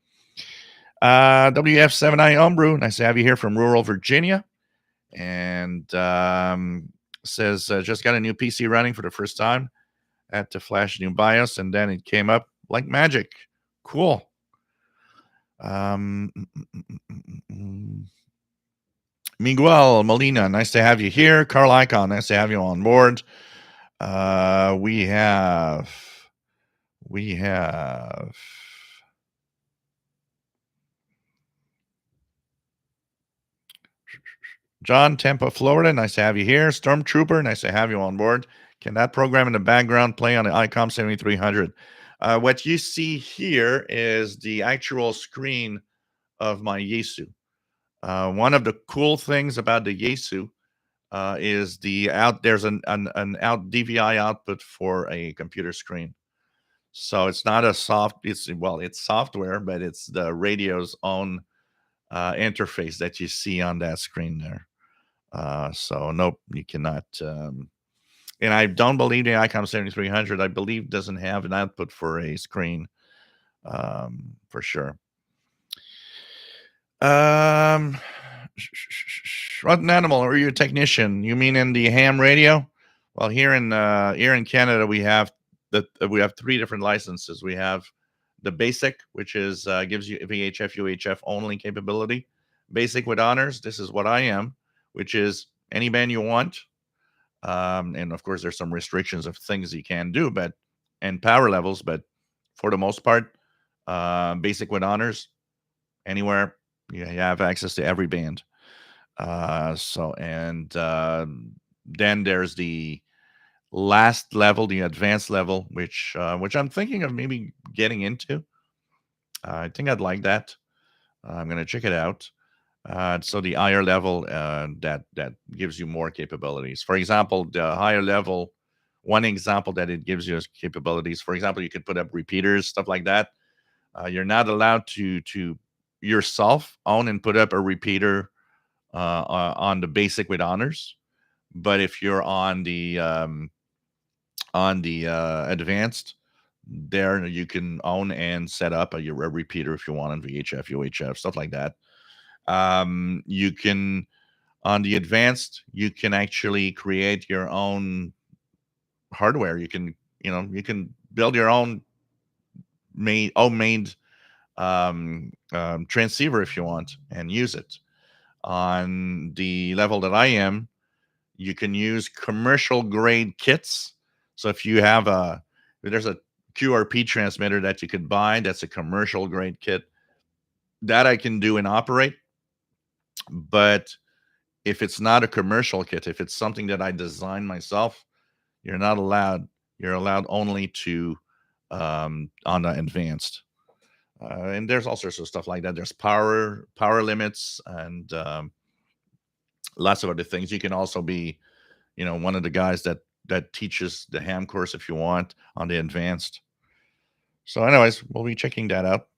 WF7I Umbrew, nice to have you here from rural Virginia. And says, just got a new PC running for the first time. Had to flash new BIOS, and then it came up like magic. Cool. Miguel Molina, nice to have you here. Carl Icon, nice to have you on board. We have John, Tampa, Florida. Nice to have you here. Stormtrooper, nice to have you on board. Can that program in the background play on the ICOM 7300? What you see here is the actual screen of my Yaesu. One of the cool things about the Yaesu is there's an out DVI output for a computer screen. So it's not it's software, but it's the radio's own interface that you see on that screen there. So nope, you cannot. And I don't believe the ICOM 7300, I believe, doesn't have an output for a screen, for sure. What an animal? Are you a technician? You mean in the ham radio? Well, here in Canada, we have three different licenses. We have the basic, which is gives you VHF, UHF only capability. Basic with honors. This is what I am, which is any band you want. And of course, there's some restrictions of things you can do, and power levels. But for the most part, basic with honors, anywhere you have access to every band. Then there's the last level, the advanced level, which I'm thinking of maybe getting into. I think I'd like that. I'm gonna check it out. So the higher level that gives you more capabilities. For example, the higher level, one example that it gives you is capabilities. For example, you could put up repeaters, stuff like that. You're not allowed to yourself own and put up a repeater on the basic with honors, but if you're on the advanced, there you can own and set up a repeater if you want on VHF, UHF, stuff like that. You can on the advanced, you can actually create your own hardware. You can build your own made transceiver if you want and use it. On the level that I am, you can use commercial grade kits. So if there's a QRP transmitter that you could buy, that's a commercial grade kit that I can do and operate. But if it's not a commercial kit, if it's something that I design myself, you're not allowed. You're allowed only to on the advanced. And there's all sorts of stuff like that. There's power limits and lots of other things. You can also be, one of the guys that teaches the ham course if you want on the advanced. So, anyways, we'll be checking that out.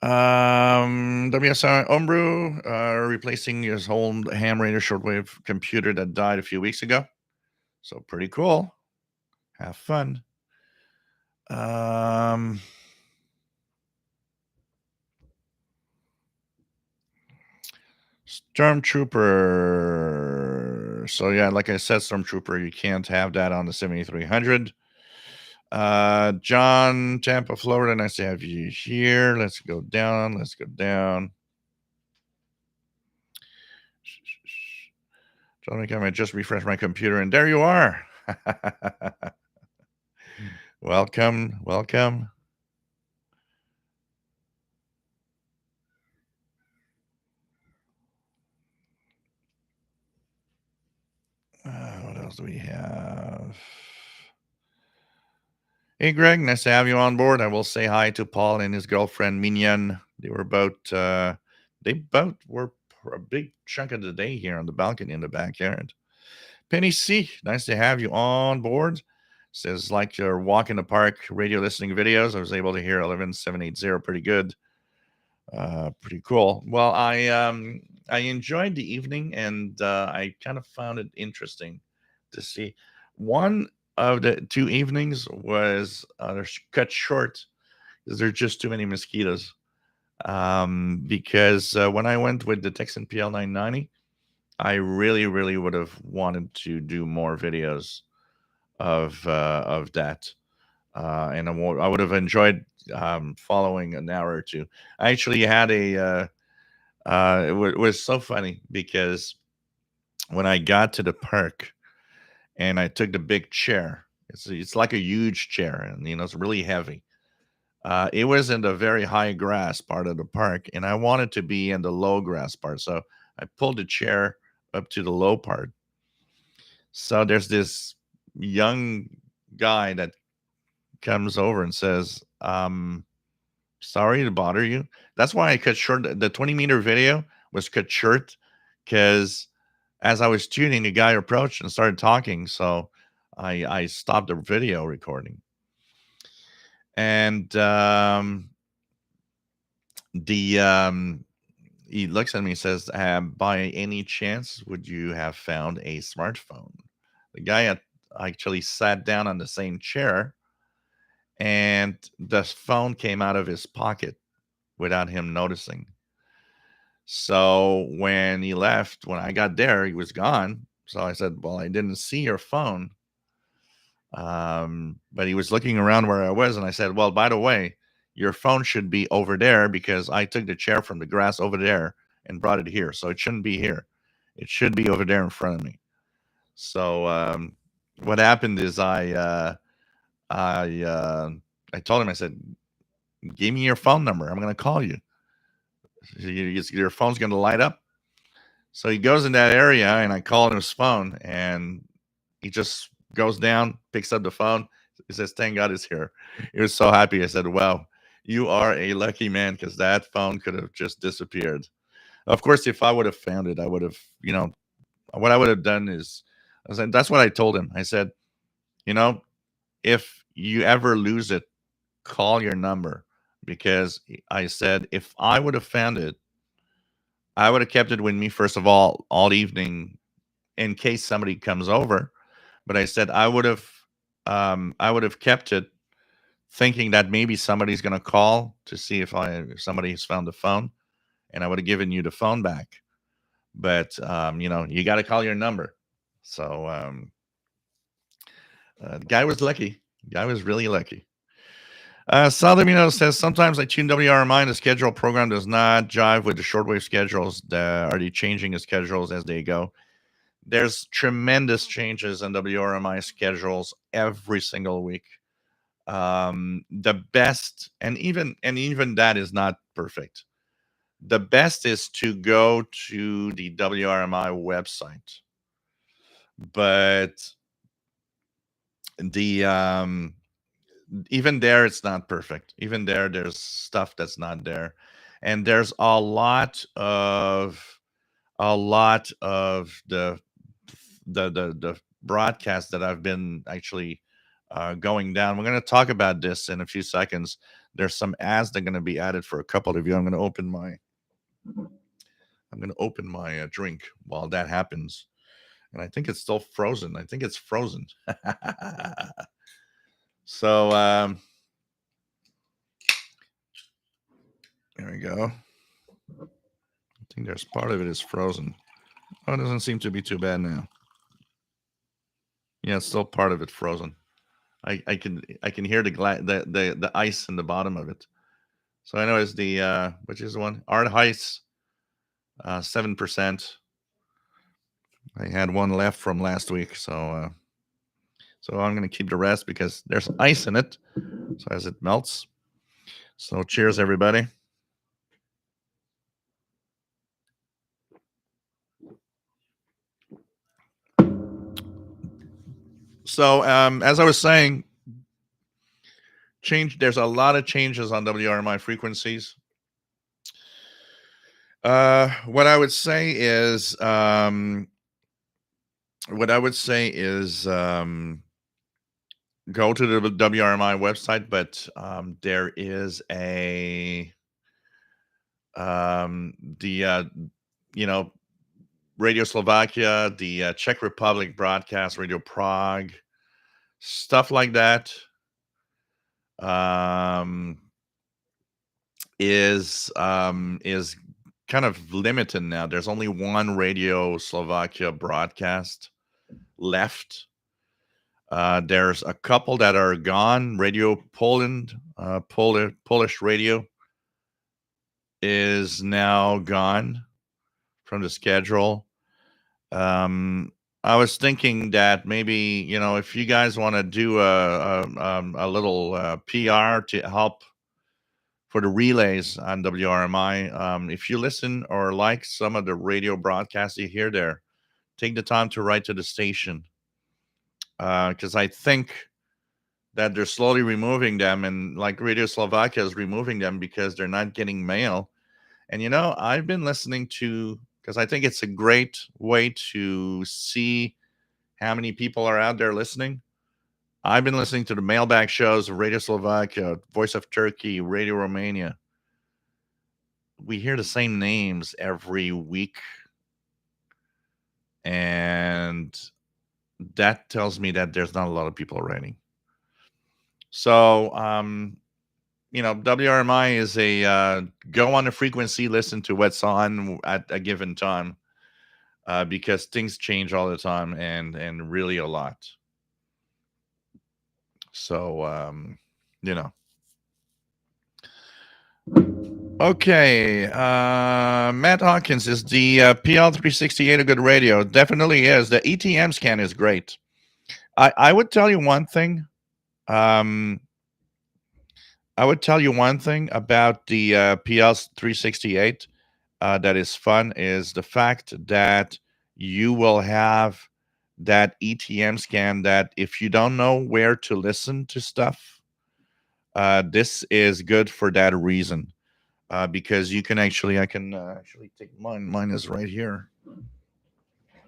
WSI Ombrew replacing his whole ham radio shortwave computer that died a few weeks ago. So pretty cool. Have fun. Um, Stormtrooper. So yeah, like I said, Stormtrooper, you can't have that on the 7300. John, Tampa, Florida. Nice to have you here. Let's go down. Let's go down. John, I just refresh my computer, and there you are. Welcome, welcome. What else do we have? Hey, Greg, nice to have you on board. I will say hi to Paul and his girlfriend, Mignon. They both were a big chunk of the day here on the balcony in the backyard. Penny C, nice to have you on board. Says, like your walk in the park radio listening videos. I was able to hear 11780 pretty good. Pretty cool. Well, I enjoyed the evening, and I kind of found it interesting to see. One of the two evenings was cut short because there's just too many mosquitoes. Because when I went with the Texan PL 990, I really, really would have wanted to do more videos of that, and I would have enjoyed following an hour or two. I actually had it was so funny because when I got to the park and I took the big chair, it's like a huge chair, and it's really heavy. It was in the very high grass part of the park, and I wanted to be in the low grass part, so I pulled the chair up to the low part. So there's this young guy that comes over and says, sorry to bother you. That's why I cut short. The 20-meter video was cut short because as I was tuning, the guy approached and started talking. So I stopped the video recording. And he looks at me and says, by any chance, would you have found a smartphone? The guy actually sat down on the same chair, and the phone came out of his pocket without him noticing. So when he left, when I got there, he was gone. So I said, well, I didn't see your phone. But he was looking around where I was, and I said, well, by the way, your phone should be over there because I took the chair from the grass over there and brought it here. So it shouldn't be here. It should be over there in front of me. So what happened is I told him, I said, give me your phone number. I'm going to call you. Your phone's going to light up. So he goes in that area, and I called his phone, and he just goes down, picks up the phone. He says, thank God it's here. He was so happy. I said, wow, you are a lucky man, because that phone could have just disappeared. Of course, if I would have found it, I would have, what I would have done is, I said, that's what I told him. I said, if you ever lose it, call your number, because I said, if I would have found it, I would have kept it with me, first of all evening, in case somebody comes over. But I said I would have kept it, thinking that maybe somebody's going to call to see if somebody has found the phone, and I would have given you the phone back. But you got to call your number. So the guy was lucky. The guy was really lucky. Salamino says, sometimes I tune WRMI and the schedule program does not jive with the shortwave schedules. Are they changing the schedules as they go? There's tremendous changes in WRMI schedules every single week. The best, and even that is not perfect. The best is to go to the WRMI website, but the even there it's not perfect. Even there's stuff that's not there, and there's a lot of the broadcasts that I've been actually going down. We're going to talk about this in a few seconds. There's some ads that are going to be added for a couple of you. I'm going to open my drink while that happens. And I think it's still frozen. I think it's frozen. So there we go. I think there's part of it is frozen. Oh, it doesn't seem to be too bad now. Yeah, it's still part of it frozen. I can hear the ice in the bottom of it. So I know it's the which is the one Art Ice 7%. I had one left from last week, so I'm gonna keep the rest because there's ice in it. So as it melts. So cheers, everybody. So as I was saying, there's a lot of changes on WRMI frequencies. What I would say is go to the WRMI website, but there is the Radio Slovakia, the Czech Republic broadcast, Radio Prague, stuff like that. Is kind of limited now. There's only one Radio Slovakia broadcast left. There's a couple that are gone. Radio Poland, Polish radio is now gone from the schedule. I was thinking that maybe if you guys want to do a little PR to help for the relays on WRMI, if you listen or like some of the radio broadcasts you hear there, take the time to write to the station because I think that they're slowly removing them, and like Radio Slovakia is removing them because they're not getting mail. And I've been listening to, because I think it's a great way to see how many people are out there listening. I've been listening to the mailbag shows of Radio Slovakia, Voice of Turkey, Radio Romania. We hear the same names every week, and that tells me that there's not a lot of people writing. So WRMI is a go on the frequency, listen to what's on at a given time, because things change all the time and really a lot. So Okay, Matt Hawkins, is the PL368 a good radio? Definitely is. The ETM scan is great. I would tell you one thing. I would tell you one thing about the PL368 that is fun is the fact that you will have that ETM scan that if you don't know where to listen to stuff, this is good for that reason. Because you can I can actually take mine. Mine is right here.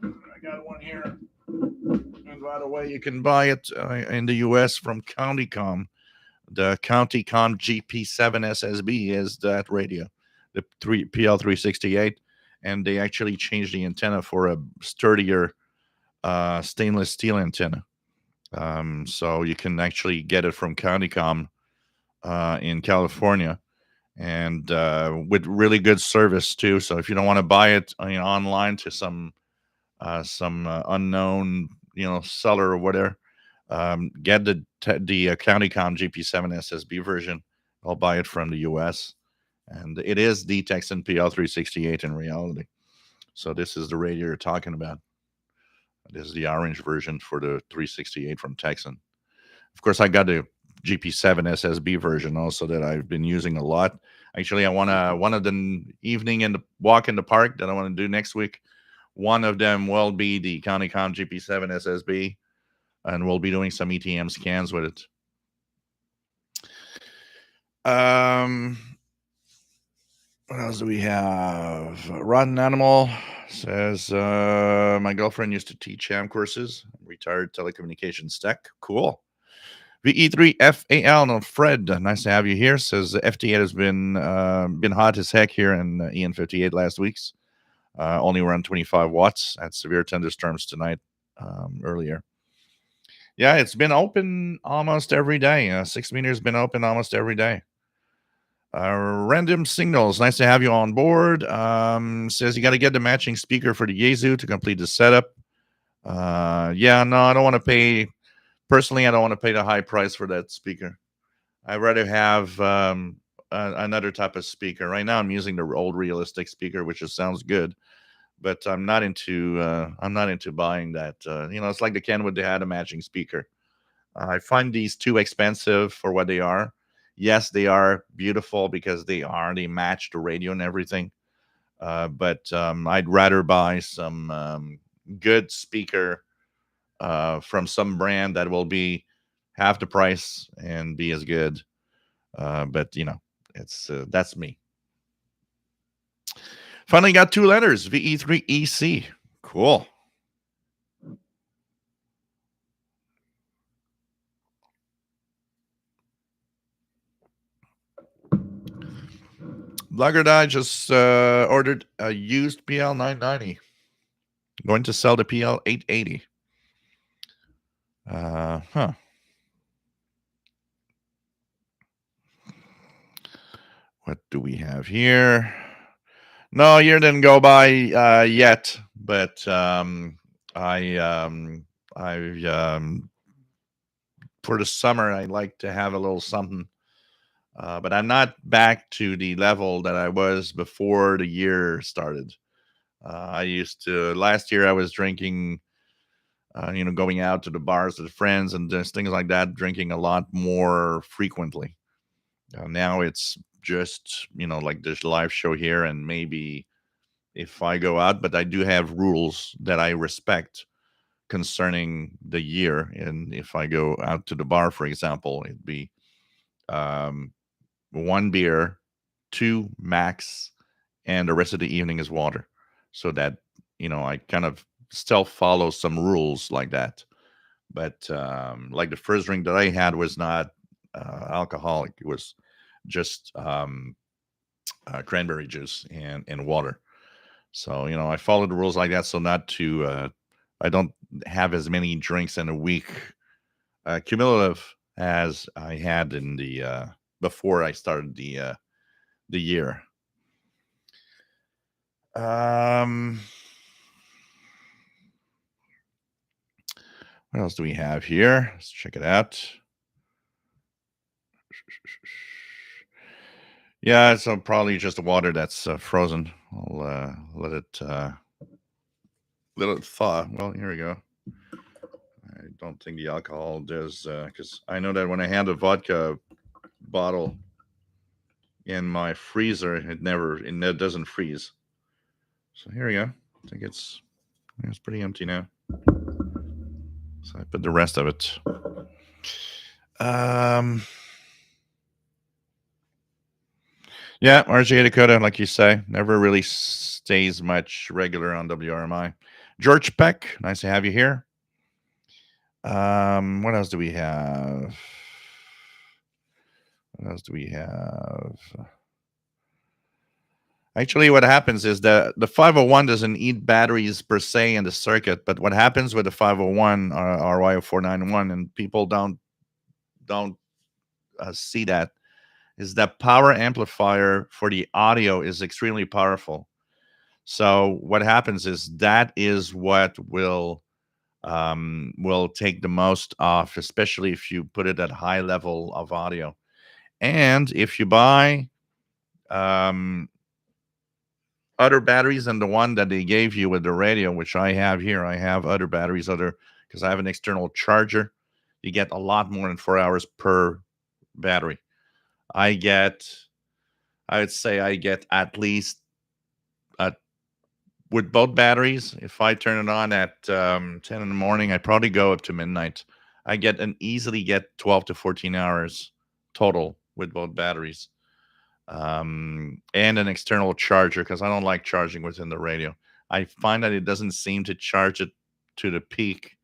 I got one here. And by the way, you can buy it in the US from CountyCom. The CountyCom GP7 SSB is that radio, the PL368, and they actually changed the antenna for a sturdier stainless steel antenna. So you can actually get it from CountyCom in California, and with really good service too. So if you don't want to buy it online to some unknown seller or whatever, get the CountyCom GP7 SSB version. I'll buy it from the US, and it is the Texan PL368 in reality. So this is the radio you're talking about. This is the orange version for the 368 from Texan. Of course, I got the GP7 SSB version also that I've been using a lot. Actually, I want to one of the evening in the walk in the park that I want to do next week. One of them will be the CountyCom GP7 SSB, and we'll be doing some ETM scans with it. What else do we have? Rotten Animal says, my girlfriend used to teach ham courses, retired telecommunications tech. Cool. VE3FAL, no, Fred, nice to have you here. Says the FT8 has been hot as heck here in EN58 last week's. Only around 25 watts. Had severe thunderstorms tonight earlier. Yeah, it's been open almost every day. 6 meters been open almost every day. Random signals. Nice to have you on board. Says you got to get the matching speaker for the Yaesu to complete the setup. Yeah, no, I don't want to pay. Personally, I don't want to pay the high price for that speaker. I'd rather have another type of speaker. Right now, I'm using the old realistic speaker, which just sounds good, but I'm not into buying that. It's like the Kenwood, they had a matching speaker. I find these too expensive for what they are. Yes, they are beautiful because they match the radio and everything. But I'd rather buy some good speaker from some brand that will be half the price and be as good. But it's that's me. Finally got two letters, VE3EC. Cool. Blogger I just ordered a used PL 990. Going to sell the PL 880. What do we have here? No, year didn't go by yet, but I for the summer I like to have a little something. But I'm not back to the level that I was before the year started. I used to last year I was drinking, going out to the bars with friends and just things like that, drinking a lot more frequently. Now it's just like this live show here, and maybe if I go out, but I do have rules that I respect concerning the year. And if I go out to the bar, for example, it'd be um, one beer, two max, and the rest of the evening is water. So that I kind of still follow some rules like that. But like the first drink that I had was not alcoholic; it was just cranberry juice and water. So I follow the rules like that, so not to I don't have as many drinks in a week cumulative as I had in the before I started the year. What else do we have here? Let's check it out. Yeah, it's probably just the water that's frozen. I'll let it thaw. Well, here we go. I don't think the alcohol does, because I know that when I had a vodka bottle in my freezer, it doesn't freeze. So here we go. I think it's pretty empty now. So I put the rest of it. Yeah, RJ Dakota, like you say, never really stays much regular on WRMI. George Peck, nice to have you here. What else do we have? Actually, what happens is the 501 doesn't eat batteries per se in the circuit, but what happens with the 501 RY0491, and people don't see that, is that power amplifier for the audio is extremely powerful. So what happens is that is what will take the most off, especially if you put it at high level of audio. And if you buy other batteries than the one that they gave you with the radio, which I have here, I have other batteries, because I have an external charger. You get a lot more than 4 hours per battery. I would say I get at least with both batteries, if I turn it on at 10 in the morning, I probably go up to midnight. I easily get 12 to 14 hours total with both batteries. And an external charger, because I don't like charging within the radio. I find that it doesn't seem to charge it to the peak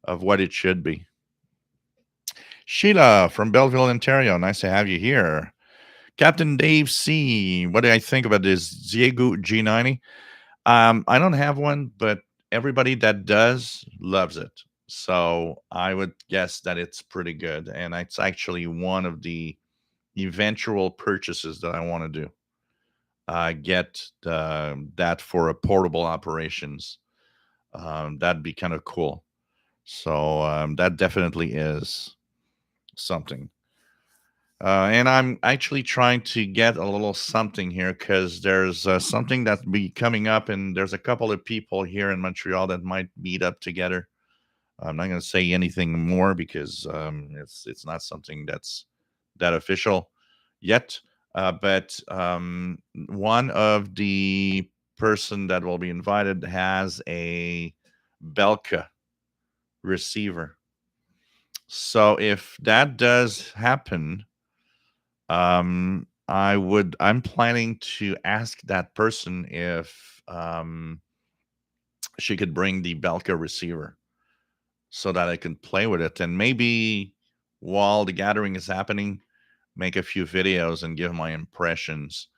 of what it should be. Sheila from Belleville, Ontario. Nice to have you here. Captain Dave C. What do I think about this Ziegu G90? I don't have one, but everybody that does loves it. So I would guess that it's pretty good. And it's actually one of the eventual purchases that I want to do. Get that for a portable operations. That'd be kind of cool. So that definitely is something. And I'm actually trying to get a little something here because there's something that's be coming up, and there's a couple of people here in Montreal that might meet up together. I'm not going to say anything more because it's not something that's that official yet. But one of the person that will be invited has a Belka receiver. So if that does happen, I'm planning to ask that person if she could bring the Belka receiver so that I can play with it, and maybe while the gathering is happening, make a few videos and give my impressions.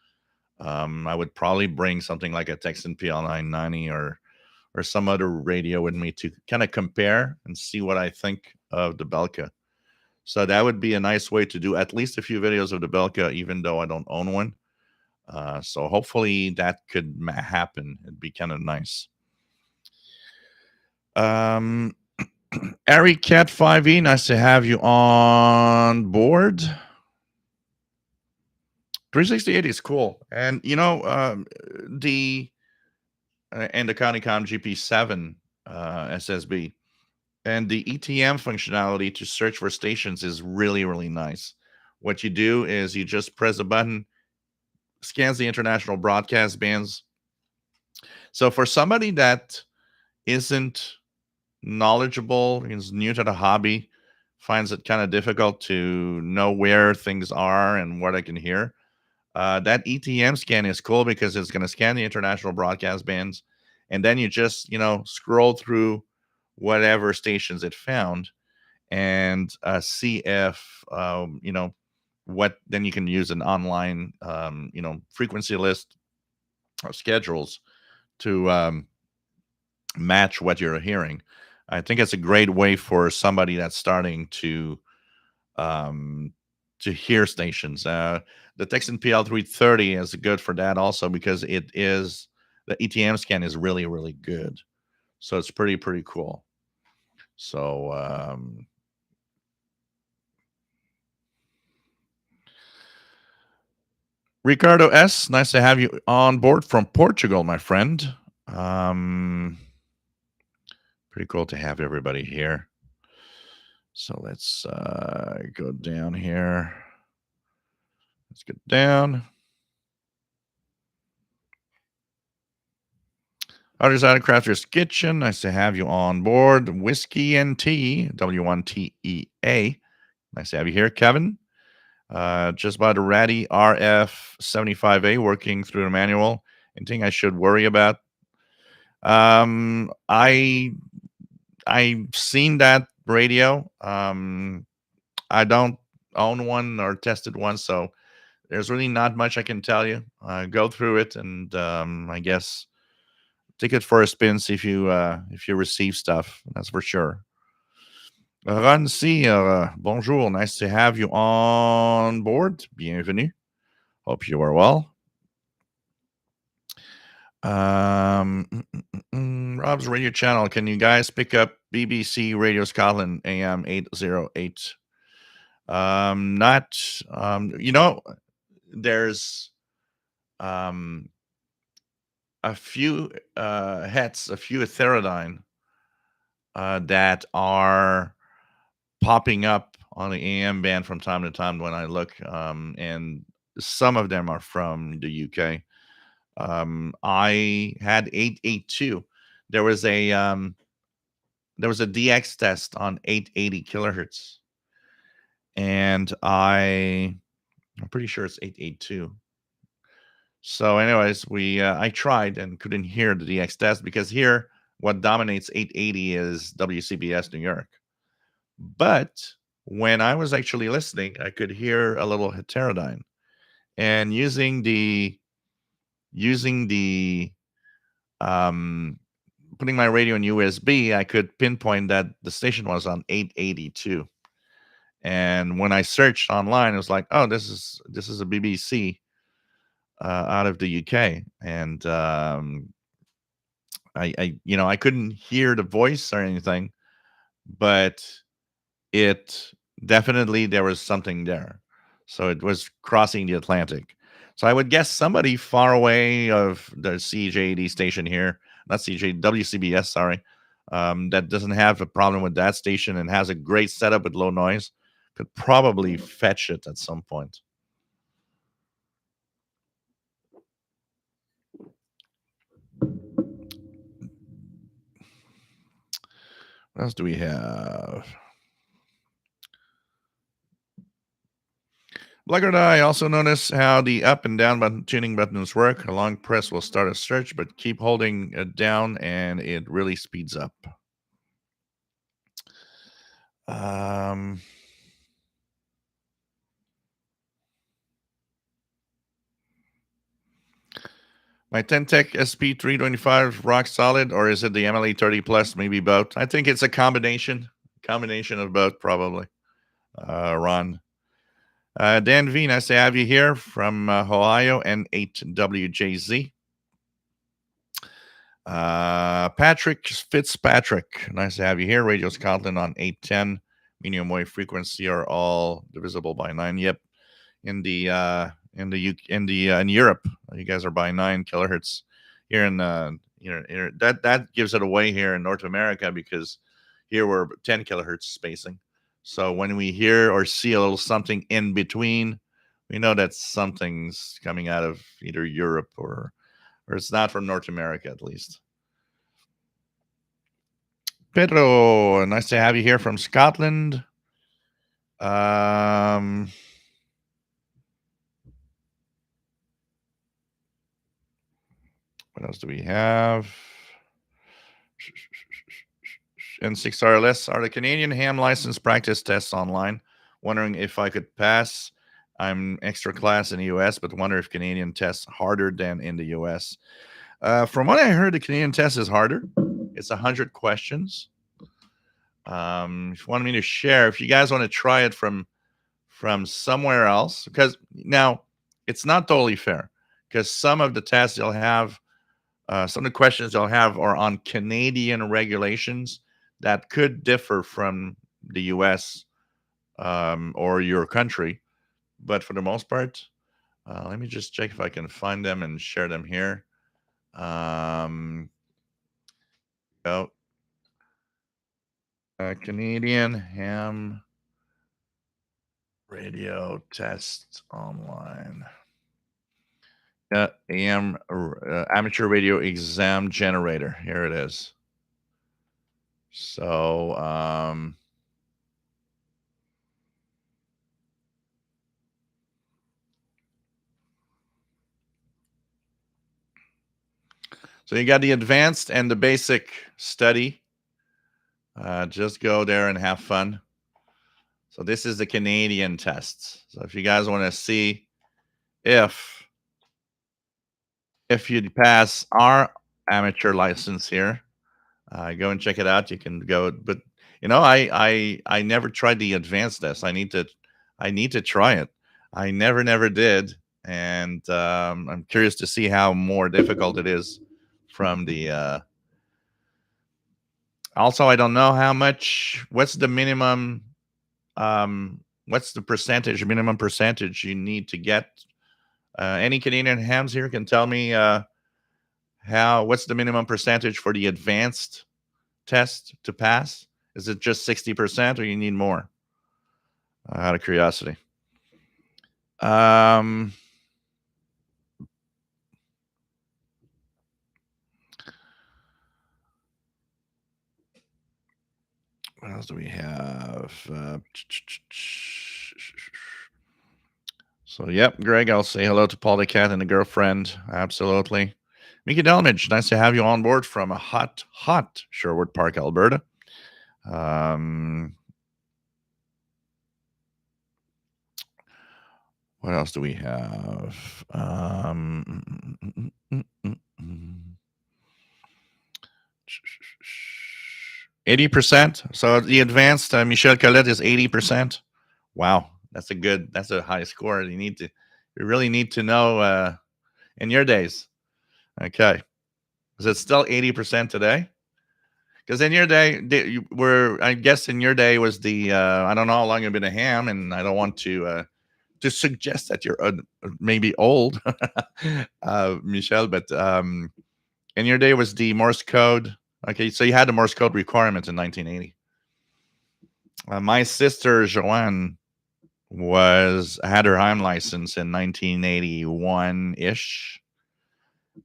I would probably bring something like a Texan PL990 or some other radio with me to kind of compare and see what I think of the Belka. So that would be a nice way to do at least a few videos of the Belka, even though I don't own one. So hopefully that could happen. It'd be kind of nice. Um, Ari Cat 5e, nice to have you on board. 368 is cool, and the and the Conicom GP7 SSB and the ETM functionality to search for stations is really really nice. What you do is you just press a button, scans the international broadcast bands. So for somebody that isn't knowledgeable, is new to the hobby, finds it kind of difficult to know where things are and what I can hear. That ETM scan is cool because it's going to scan the international broadcast bands, and then you just scroll through whatever stations it found and see if what. Then you can use an online frequency list of schedules to match what you're hearing. I think it's a great way for somebody that's starting um, to hear stations. The Texan PL330 is good for that also because the ETM scan is really really good. So it's pretty cool. So Ricardo S, nice to have you on board from Portugal, my friend. Um, Pretty cool to have everybody here. So let's go down here. Let's get down. Others out of Crafter's Kitchen. Nice to have you on board. Whiskey and Tea, W1TEA. Nice to have you here, Kevin. Just about a Ratty RF75A working through the manual. Anything I should worry about? I've seen that radio. I don't own one or tested one, so there's really not much I can tell you. Go through it, and I guess take it for a spin. See if you receive stuff. That's for sure. Ron C, bonjour. Nice to have you on board. Bienvenue. Hope you are well. Rob's radio channel. Can you guys pick up BBC Radio Scotland AM 808? Not. There's a few hets, a few Etherodyne that are popping up on the AM band from time to time when I look, and some of them are from the UK. I had 882. There was a DX test on 880 kilohertz, and I'm pretty sure it's 882. So, anyways, we I tried and couldn't hear the DX test because here what dominates 880 is WCBS New York. But when I was actually listening, I could hear a little heterodyne. And using the um, putting my radio in USB, I could pinpoint that the station was on 882. And when I searched online, it was like, oh, this is a BBC out of the UK, and I couldn't hear the voice or anything, but it definitely there was something there. So it was crossing the Atlantic. So I would guess somebody far away of the CJD station here, not CJ, WCBS, sorry, that doesn't have a problem with that station and has a great setup with low noise, could probably fetch it at some point. What else do we have? Blackguard I also notice how the up and down button tuning buttons work. A long press will start a search, but keep holding it down and it really speeds up. Um, my Tech SP325 rock solid, or is it the MLE 30 plus? Maybe both. I think it's a combination of both, probably. Ron. Dan V, nice to have you here from Ohio and 8WJZ. Patrick Fitzpatrick, nice to have you here. Radio Scotland on 810. Medium wave frequency are all divisible by 9. Yep. In Europe, you guys are by 9 kilohertz. Here in that gives it away here in North America, because here we're 10 kilohertz spacing. So when we hear or see a little something in between, we know that something's coming out of either Europe or it's not from North America, at least. Pedro, nice to have you here from Scotland. What else do we have? N6RLS, are the Canadian ham license practice tests online? Wondering if I could pass. I'm extra class in the US, but wonder if Canadian tests harder than in the US. From what I heard, the Canadian test is harder. It's 100 questions. If you want me to share, if you guys want to try it from somewhere else, because now it's not totally fair, because some of the tests you'll have, some of the questions you'll have are on Canadian regulations that could differ from the US or your country. But for the most part, let me just check if I can find them and share them here. Oh, Canadian ham radio test online. AM amateur radio exam generator. Here it is. So you got the advanced and the basic study. Just go there and have fun. So this is the Canadian tests. So if you guys want to see if you pass our amateur license here, go and check it out. You can go, but I never tried the advanced test. I need to try it. I never did, and I'm curious to see how more difficult it is from the. Also, I don't know how much. What's the minimum? What's the minimum percentage you need to get? Any Canadian hams here can tell me what's the minimum percentage for the advanced test to pass? Is it just 60% or you need more? Out of curiosity. What else do we have? So, yep, Greg, I'll say hello to Paul the Cat and the girlfriend. Absolutely. Mickey Delmage, nice to have you on board from a hot, Sherwood Park, Alberta. What else do we have? 80%. So the advanced Michel Colette is 80%. Wow, that's a high score. You really need to know in your days. Okay, is it still 80% today? Because in your day, I guess in your day was the I don't know how long you've been a ham, and I don't want to suggest that you're maybe old, Michel, but in your day was the Morse code. Okay, so you had the Morse code requirement in 1980. My sister Joanne was had her Heim license in 1981 ish,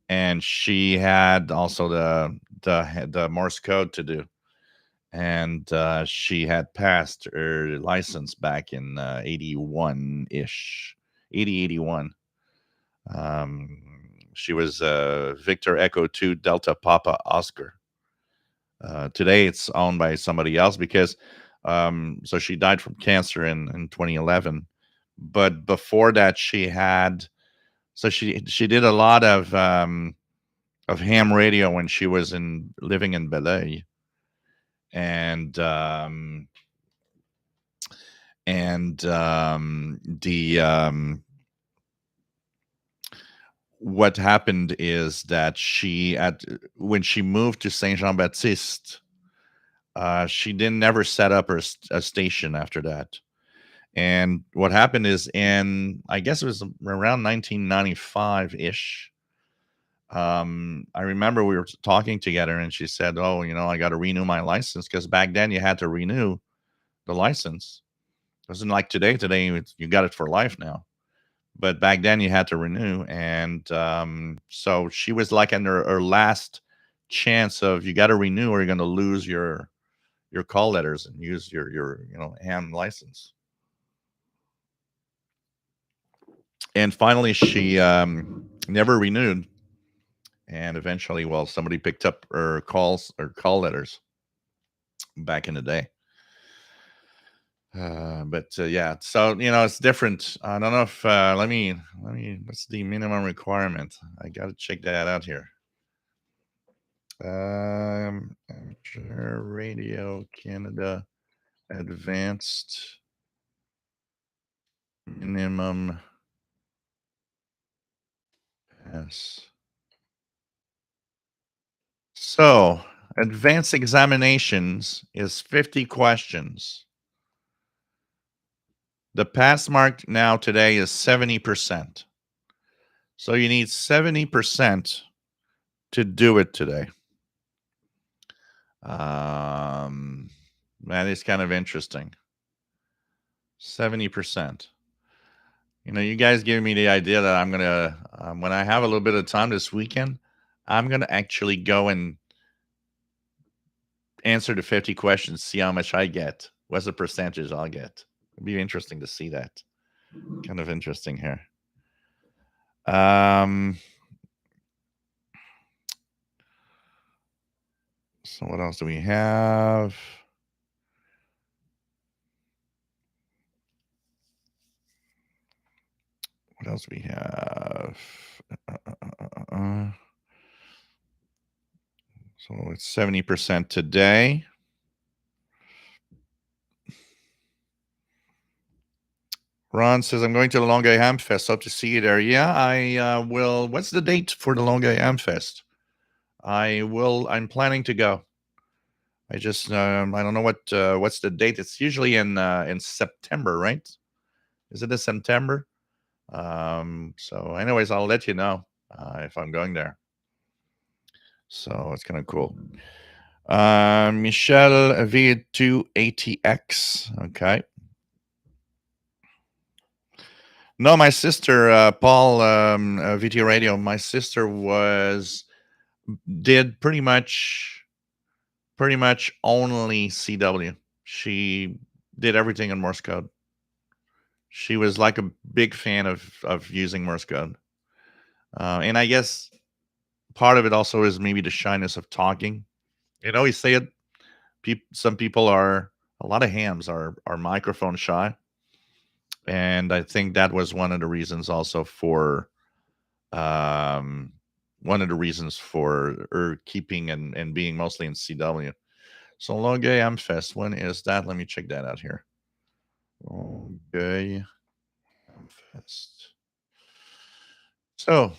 and she had also the Morse code to do, and she had passed her license back in 81 ish, 8081. Um, she was Victor Echo 2 Delta Papa Oscar. Today it's owned by somebody else because so she died from cancer in 2011. But before that, she did a lot of ham radio when she was living in Belleuil, and the what happened is that when she moved to Saint Jean Baptiste, she didn't never set up a station after that. And what happened is I guess it was around 1995 ish. I remember we were talking together, and she said, "Oh, I got to renew my license because back then you had to renew the license. It wasn't like today. Today you got it for life now, but back then you had to renew." And so she was like in her last chance of you got to renew or you're going to lose your call letters and use your ham license. And finally, she never renewed, and eventually, well, somebody picked up her calls or call letters back in the day. But yeah, so it's different. I don't know if let me what's the minimum requirement? I gotta check that out here. Amateur Radio Canada Advanced Minimum Pass. So, advanced examinations is 50 questions. The pass mark now today is 70%. So you need 70% to do it today. That is kind of interesting. 70%. You guys gave me the idea that I'm going to, when I have a little bit of time this weekend, I'm going to actually go and answer the 50 questions, see how much I get. What's the percentage I'll get? It'd be interesting to see that. Kind of interesting here. So what else do we have? What else do we have? So it's 70% today. Ron says, I'm going to the Longueuil Ham Fest. Hope to see you there. Yeah, I will. What's the date for the Longueuil Ham Fest? I'm planning to go. I just, I don't know what's the date. It's usually in September, right? Is it in September? So anyways, I'll let you know if I'm going there. So it's kind of cool. Michel V2ATX. Okay. No, my sister, Paul, VT Radio. My sister did pretty much only CW. She did everything in Morse code. She was like a big fan of using Morse code, and I guess part of it also is maybe the shyness of talking. You say it. Some people a lot of hams are microphone shy, And I think that was one of the reasons also for um, one of the reasons for her keeping and being mostly in CW. So Longueuil Amfest, when is that? Let me check that out here. Longueuil Amfest. So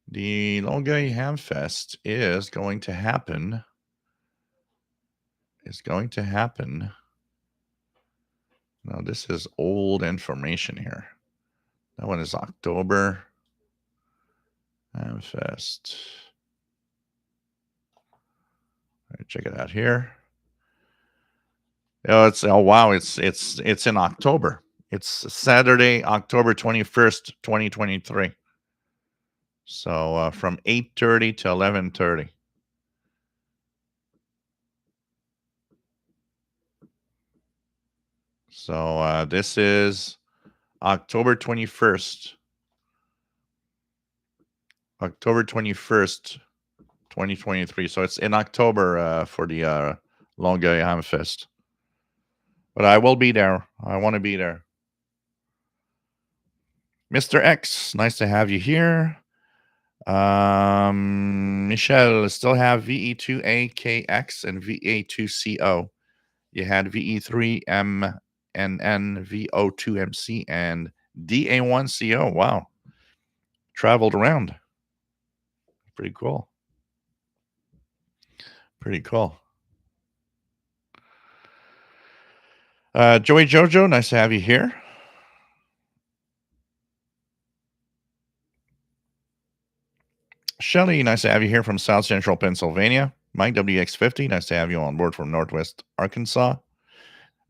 the Longueuil Hamfest is going to happen. Now this is old information here. That one is October Hamfest. All right, check it out here. Oh wow, it's in October. It's Saturday, October 21st, 2023. So from 8:30 to 11:30. So this is October 21st. October 21st, 2023. So it's in October for the Longueuil Hamfest. But I will be there. I want to be there. Mr. X, nice to have you here. Michelle, still have VE2AKX and VA2CO. You had VE3MNN, VO2MC, and DA1CO. Wow. Traveled around. Pretty cool. Pretty cool. Joey Jojo, nice to have you here. Shelly, nice to have you here from South Central Pennsylvania. Mike WX50, nice to have you on board from Northwest Arkansas.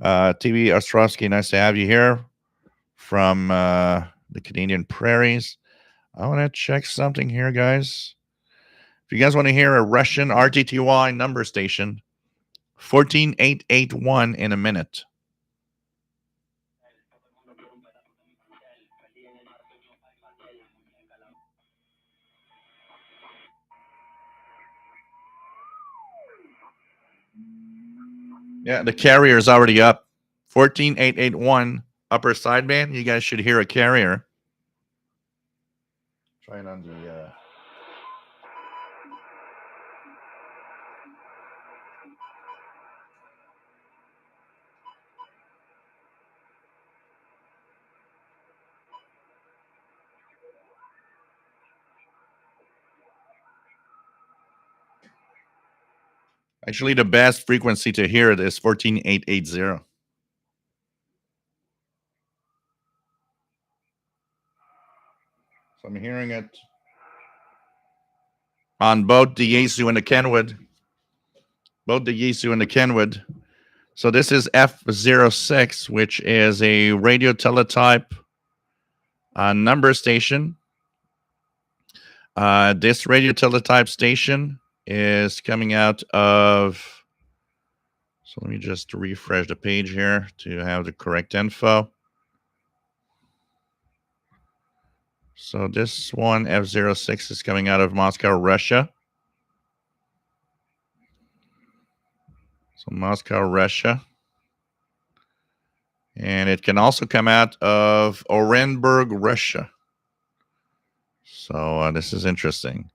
TV Ostrovsky, nice to have you here from the Canadian prairies. I want to check something here, guys. If you guys want to hear a Russian RTTY number station, 14881 in a minute. Yeah, the carrier is already up. 14881 upper sideband. You guys should hear a carrier. Try it on the. Actually, the best frequency to hear it is 14880. So I'm hearing it on both the Yaesu and the Kenwood. So this is F06, which is a radio teletype number station. This radio teletype station is coming out of. So let me just refresh the page here to have the correct info. So this one, F06, is coming out of Moscow, Russia. So Moscow, Russia. And it can also come out of Orenburg, Russia. So this is interesting.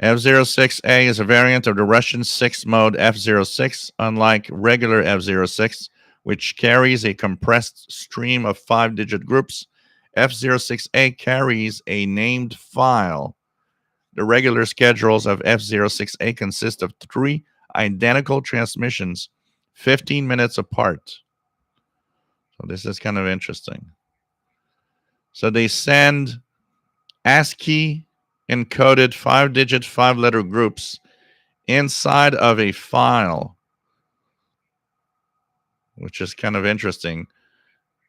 F06A is a variant of the Russian 6-mode F06, unlike regular F06, which carries a compressed stream of 5-digit groups. F06A carries a named file. The regular schedules of F06A consist of 3 identical transmissions, 15 minutes apart. So this is kind of interesting. So they send ASCII encoded 5-digit 5-letter groups inside of a file, which is kind of interesting.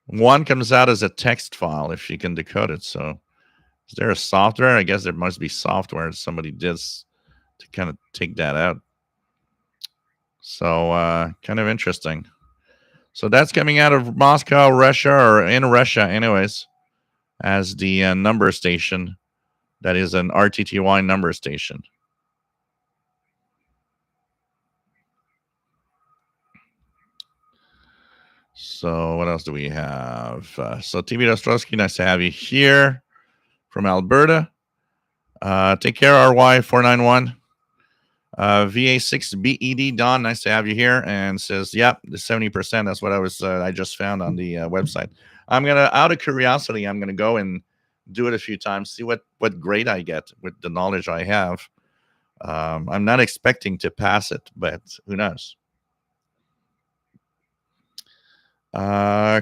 One comes out as a text file if you can decode it. So is there a software? I guess there must be software somebody did to kind of take that out. So kind of interesting. So that's coming out of Moscow, Russia, or in Russia anyways, as the number station. That is an RTTY number station. So what else do we have? So TV Ostrowski, nice to have you here from Alberta. Take care, RY491. VA6BED Don, nice to have you here, and says, "Yep, the 70%. That's what I just found on the website." I'm gonna, out of curiosity, I'm gonna go and do it a few times, see what grade I get with the knowledge I have. I'm not expecting to pass it, but who knows?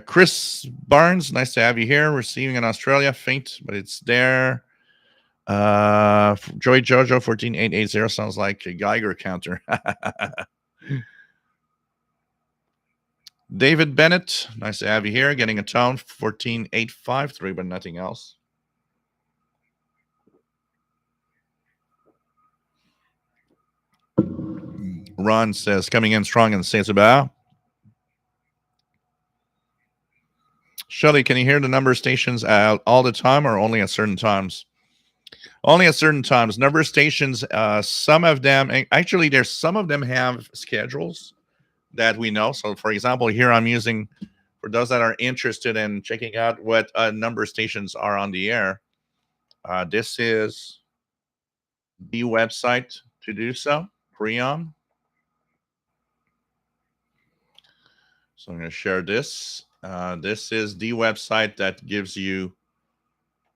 Chris Barnes, nice to have you here. Receiving in Australia, faint, but it's there. Joy Jojo 14880 sounds like a Geiger counter. David Bennett, nice to have you here. Getting a tone 14853, but nothing else. Ron says coming in strong in Saint Sabah. Shelly, can you hear the number stations all the time or only at certain times? Only at certain times. Number stations, some of them, actually, there's some of them have schedules that we know. So, for example, here I'm using, for those that are interested in checking out what number stations are on the air, this is the website to do so, Prion. So I'm going to share this. This is the website that gives you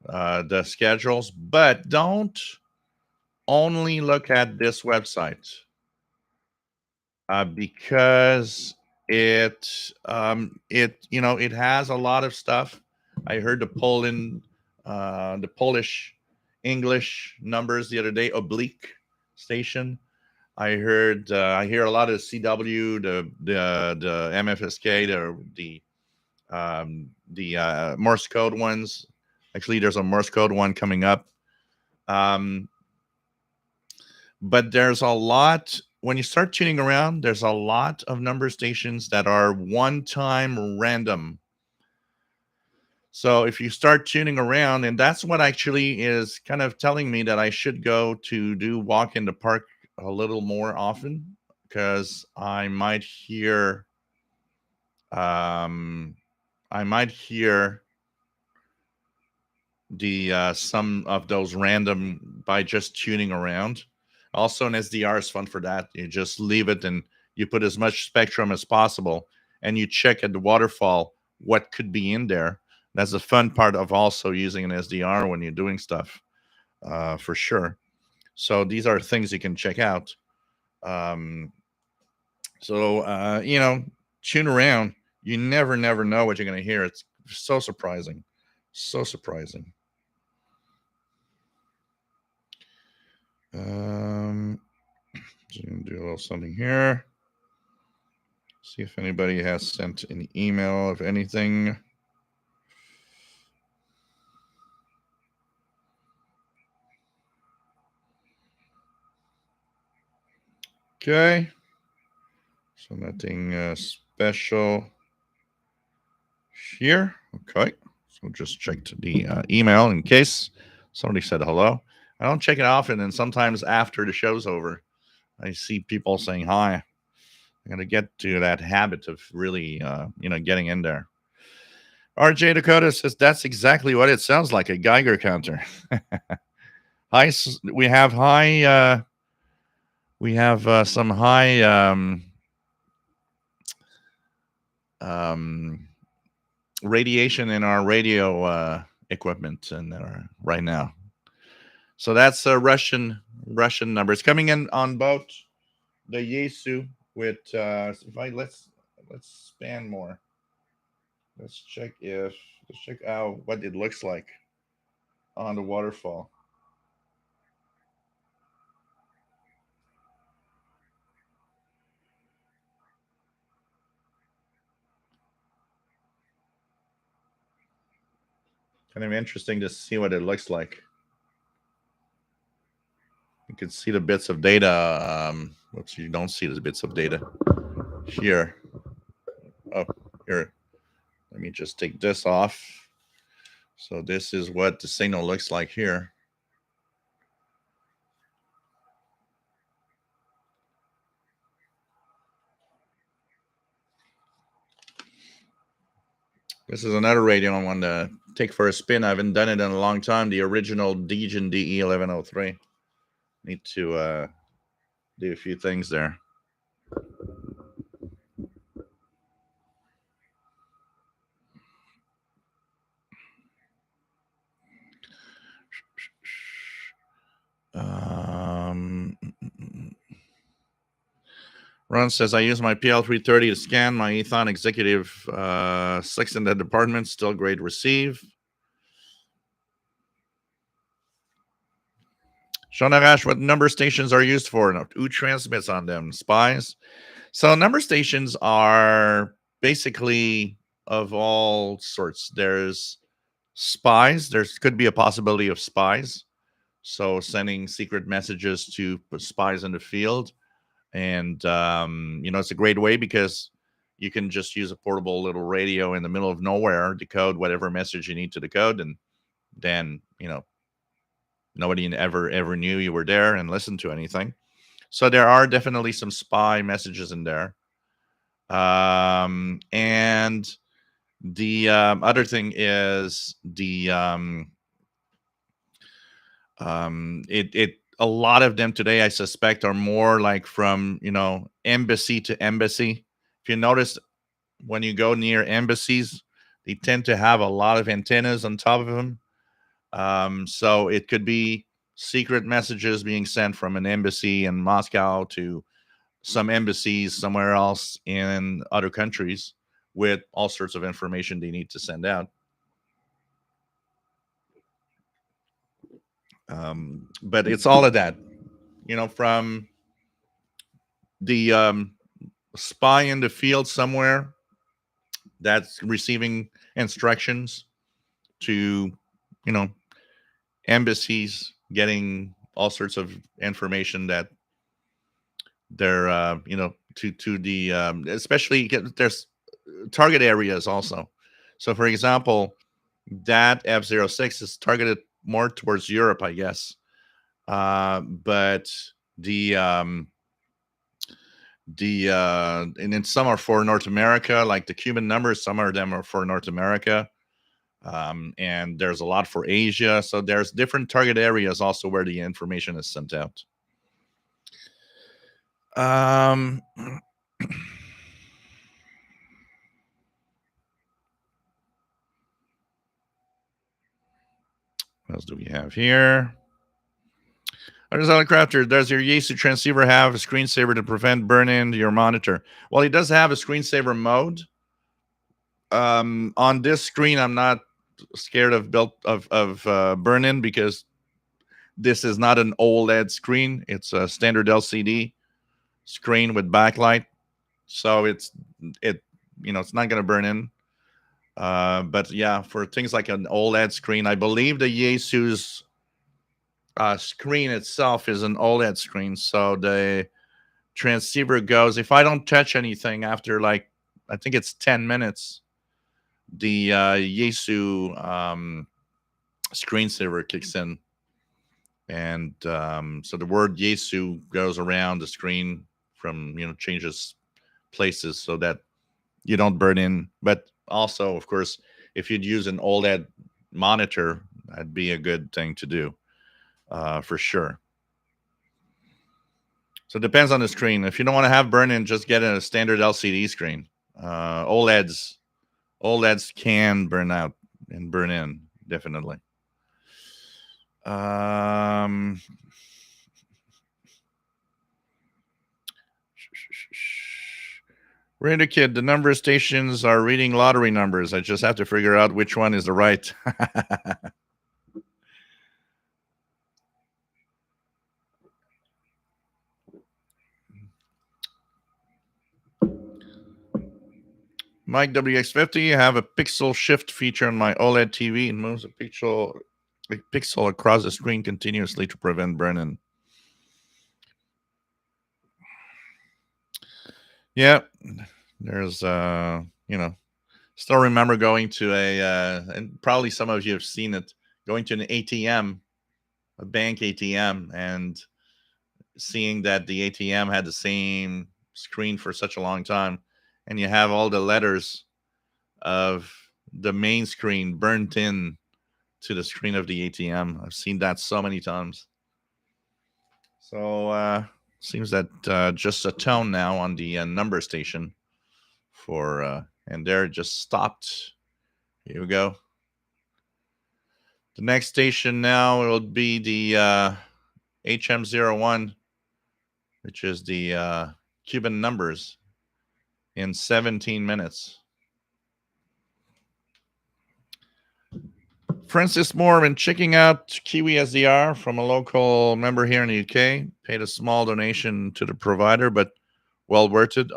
the schedules, but don't only look at this website because it has a lot of stuff. I heard the Polish English numbers the other day, oblique station. I hear a lot of CW, the MFSK, the Morse code ones. Actually, there's a Morse code one coming up. But there's a lot, when you start tuning around, there's a lot of number stations that are one-time random. So if you start tuning around, and that's what actually is kind of telling me that I should go to do walk in the park a little more often, because um I might hear the some of those random by just tuning around. Also, an SDR is fun for that. You just leave it and you put as much spectrum as possible, and you check at the waterfall what could be in there. That's the fun part of also using an SDR when you're doing stuff, for sure. So these are things you can check out. Um, so tune around. You never know what you're going to hear. It's so surprising, so surprising. So I'm gonna do a little something here. See if anybody has sent an email of anything. Okay. So nothing special here. Okay. So just checked the email in case somebody said hello. I don't check it often, and sometimes after the show's over, I see people saying hi. I got to get to that habit of really, getting in there. RJ Dakota says that's exactly what it sounds like, a Geiger counter. High, we have high, some high um, radiation in our radio equipment and right now. So that's a Russian numbers coming in on both the Yesu with if I let's span more. Let's check out what it looks like on the waterfall. Kind of interesting to see what it looks like. You can see the bits of data. Whoops, you don't see the bits of data here. Oh, here. Let me just take this off. So this is what the signal looks like here. This is another radio I want to take for a spin. I haven't done it in a long time. The original Degen DE 1103. Need to do a few things there. Um, Ron says, I use my PL330 to scan my Ethon Executive 6 in the department. Still great receive. Sean Arash, what number stations are used for? Who transmits on them? Spies? So number stations are basically of all sorts. There's spies. There could be a possibility of spies. So sending secret messages to spies in the field. And, it's a great way because you can just use a portable little radio in the middle of nowhere, decode whatever message you need to decode. And then, nobody ever knew you were there and listened to anything. So there are definitely some spy messages in there. And the other thing is it a lot of them today, I suspect, are more like from embassy to embassy. If you notice, when you go near embassies, they tend to have a lot of antennas on top of them. So it could be secret messages being sent from an embassy in Moscow to some embassies somewhere else in other countries with all sorts of information they need to send out. But it's all of that, from the spy in the field somewhere that's receiving instructions to, you know, embassies getting all sorts of information that they're, to the, especially there's target areas also. So, for example, that F-06 is targeted more towards Europe, I guess. But the and then some are for North America, like the Cuban numbers. Some of them are for North America, and there's a lot for Asia. So there's different target areas also where the information is sent out. What else do we have here? Arizona Crafter, does your Yaesu transceiver have a screensaver to prevent burn-in to your monitor? Well, it does have a screensaver mode. On this screen, I'm not scared of burn-in because this is not an OLED screen. It's a standard LCD screen with backlight, so it's not going to burn in. But yeah, for things like an OLED screen, I believe the Yaesu's screen itself is an OLED screen, so the transceiver goes. If I don't touch anything after I think it's 10 minutes, the Yaesu screensaver kicks in, and so the word Yaesu goes around the screen from changes places so that you don't burn in. But also, of course, if you'd use an OLED monitor, that'd be a good thing to do, for sure. So it depends on the screen. If you don't want to have burn in, just get a standard LCD screen. OLEDs can burn out and burn in, definitely. Random Kid, the number of stations are reading lottery numbers. I just have to figure out which one is the right. Mike WX50, I have a pixel shift feature on my OLED TV and moves a pixel across the screen continuously to prevent burn-in. Yeah, there's still remember going to and probably some of you have seen it, going to an ATM, a bank ATM, and seeing that the ATM had the same screen for such a long time, and you have all the letters of the main screen burnt in to the screen of the ATM. I've seen that so many times. So seems that just a tone now on the number station for and there it just stopped. Here we go. The next station now will be the HM01, which is the Cuban numbers in 17 minutes. Francis Moore, been checking out Kiwi SDR from a local member here in the UK. Paid a small donation to the provider, but well worth it.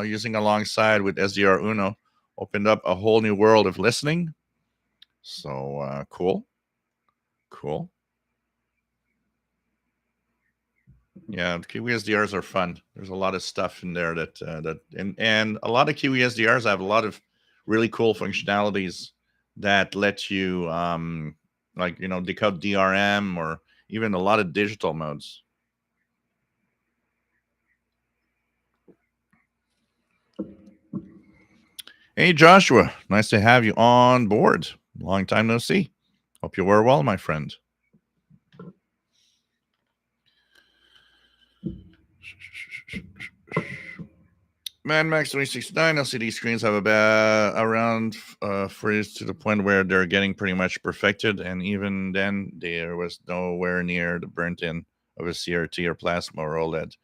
Using alongside with SDR Uno, opened up a whole new world of listening. So cool. Yeah, Kiwi SDRs are fun. There's a lot of stuff in there and a lot of Kiwi SDRs have a lot of really cool functionalities that let you like decode DRM or even a lot of digital modes. Hey Joshua, nice to have you on board. Long time no see. Hope you were well, my friend. Mad Max 369 LCD screens have around freeze to the point where they're getting pretty much perfected, and even then, there was nowhere near the burnt in of a CRT or plasma or OLED.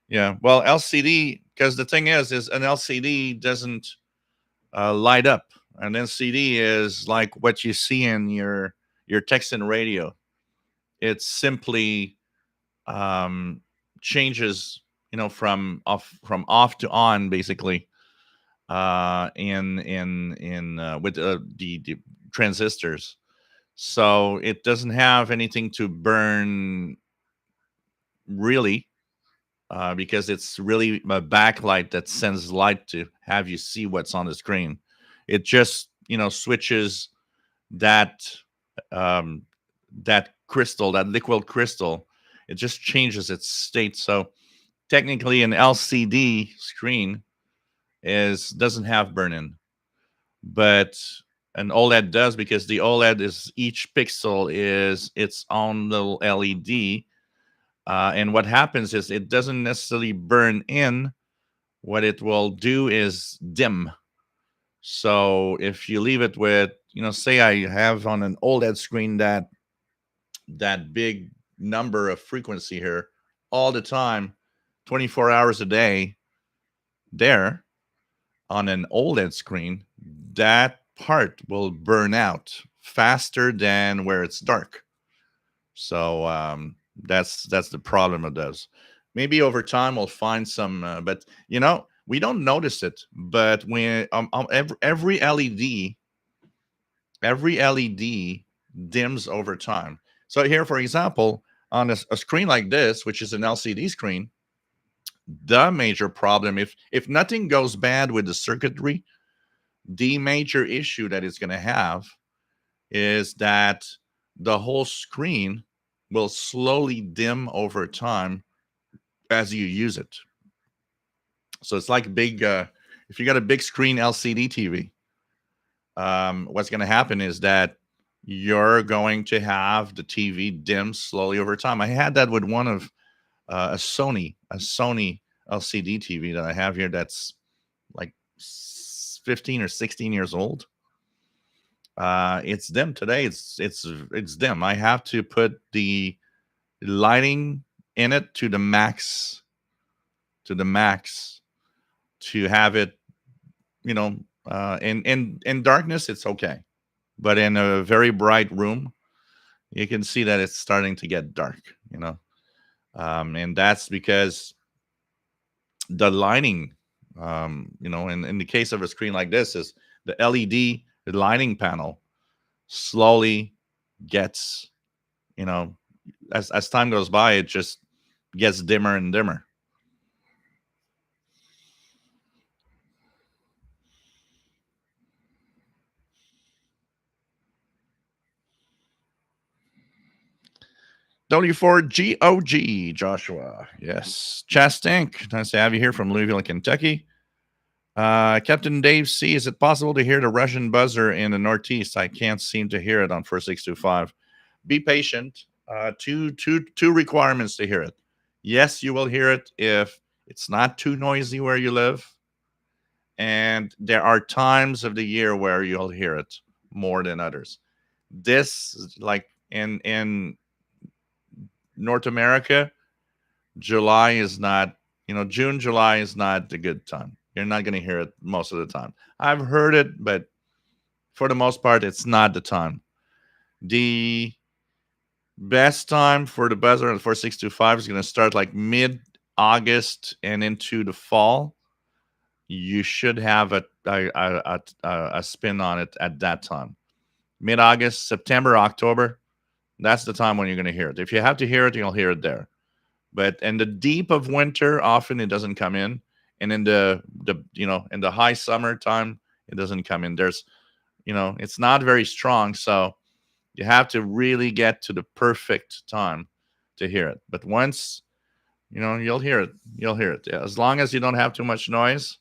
Yeah, well, LCD, because the thing is an LCD doesn't light up. An LCD is like what you see in your text and radio. It simply changes, from off to on, basically, in with the transistors. So it doesn't have anything to burn really, because it's really a backlight that sends light to have you see what's on the screen. It just switches that um, that crystal, that liquid crystal. It just changes its state. So technically, an LCD screen doesn't have burn-in, but an OLED does, because the OLED is each pixel is its own little LED, and what happens is it doesn't necessarily burn in. What it will do is dim. So if you leave it with, say I have on an OLED screen that big number of frequency here all the time, 24 hours a day, there on an OLED screen, that part will burn out faster than where it's dark. So that's the problem of those. Maybe over time we'll find some, but we don't notice it. But when every LED dims over time. So here, for example, on a screen like this, which is an LCD screen, the major problem, if nothing goes bad with the circuitry, the major issue that it's going to have is that the whole screen will slowly dim over time as you use it. So it's like big, if you got a big screen LCD TV, what's going to happen is that you're going to have the TV dim slowly over time. I had that with one of a Sony LCD TV that I have here that's like 15 or 16 years old. It's dim today. It's dim. I have to put the lighting in it to the max, to have it, in darkness it's okay, but in a very bright room, you can see that it's starting to get dark. And that's because the lighting, in the case of a screen like this, is the LED lighting panel slowly gets, as time goes by, it just gets dimmer and dimmer. W4GOG, Joshua. Yes. Chastank, nice to have you here from Louisville, Kentucky. Captain Dave C, is it possible to hear the Russian buzzer in the Northeast? I can't seem to hear it on 4625. Be patient. Two requirements to hear it. Yes, you will hear it if it's not too noisy where you live. And there are times of the year where you'll hear it more than others. This, like in North America, July is not, June, July is not a good time. You're not going to hear it most of the time. I've heard it, but for the most part, it's not the time. The best time for the buzzer on 4625 is going to start like mid August and into the fall. You should have a spin on it at that time. Mid August, September, October. That's the time when you're going to hear it. If you have to hear it, you'll hear it there. But in the deep of winter, often it doesn't come in, and in in the high summer time, it doesn't come in. It's not very strong, so you have to really get to the perfect time to hear it. But once you'll hear it. You'll hear it. Yeah, as long as you don't have too much noise,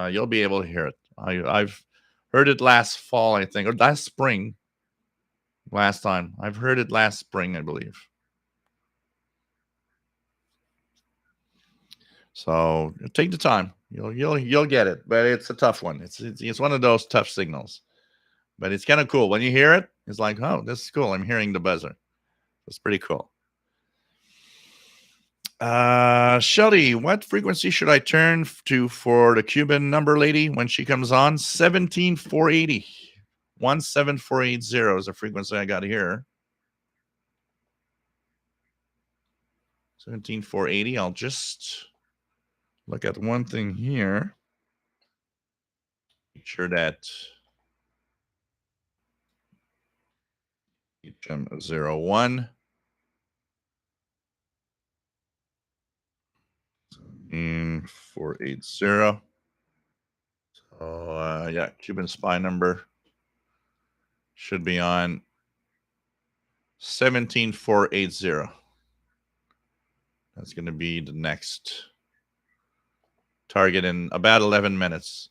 you'll be able to hear it. I've heard it last fall, I think, or last spring. Last time I've heard it last spring, I believe. So take the time. You'll get it, but it's a tough one. It's one of those tough signals, but it's kind of cool when you hear it. It's like, oh, this is cool. I'm hearing the buzzer. It's pretty cool. Shelly, what frequency should I turn to for the Cuban number lady when she comes on? 17480. 17480 is the frequency I got here. 17480. I'll just look at one thing here. Make sure that HM01 and 480. So yeah, Cuban spy number should be on 17480. That's going to be the next target in about 11 minutes.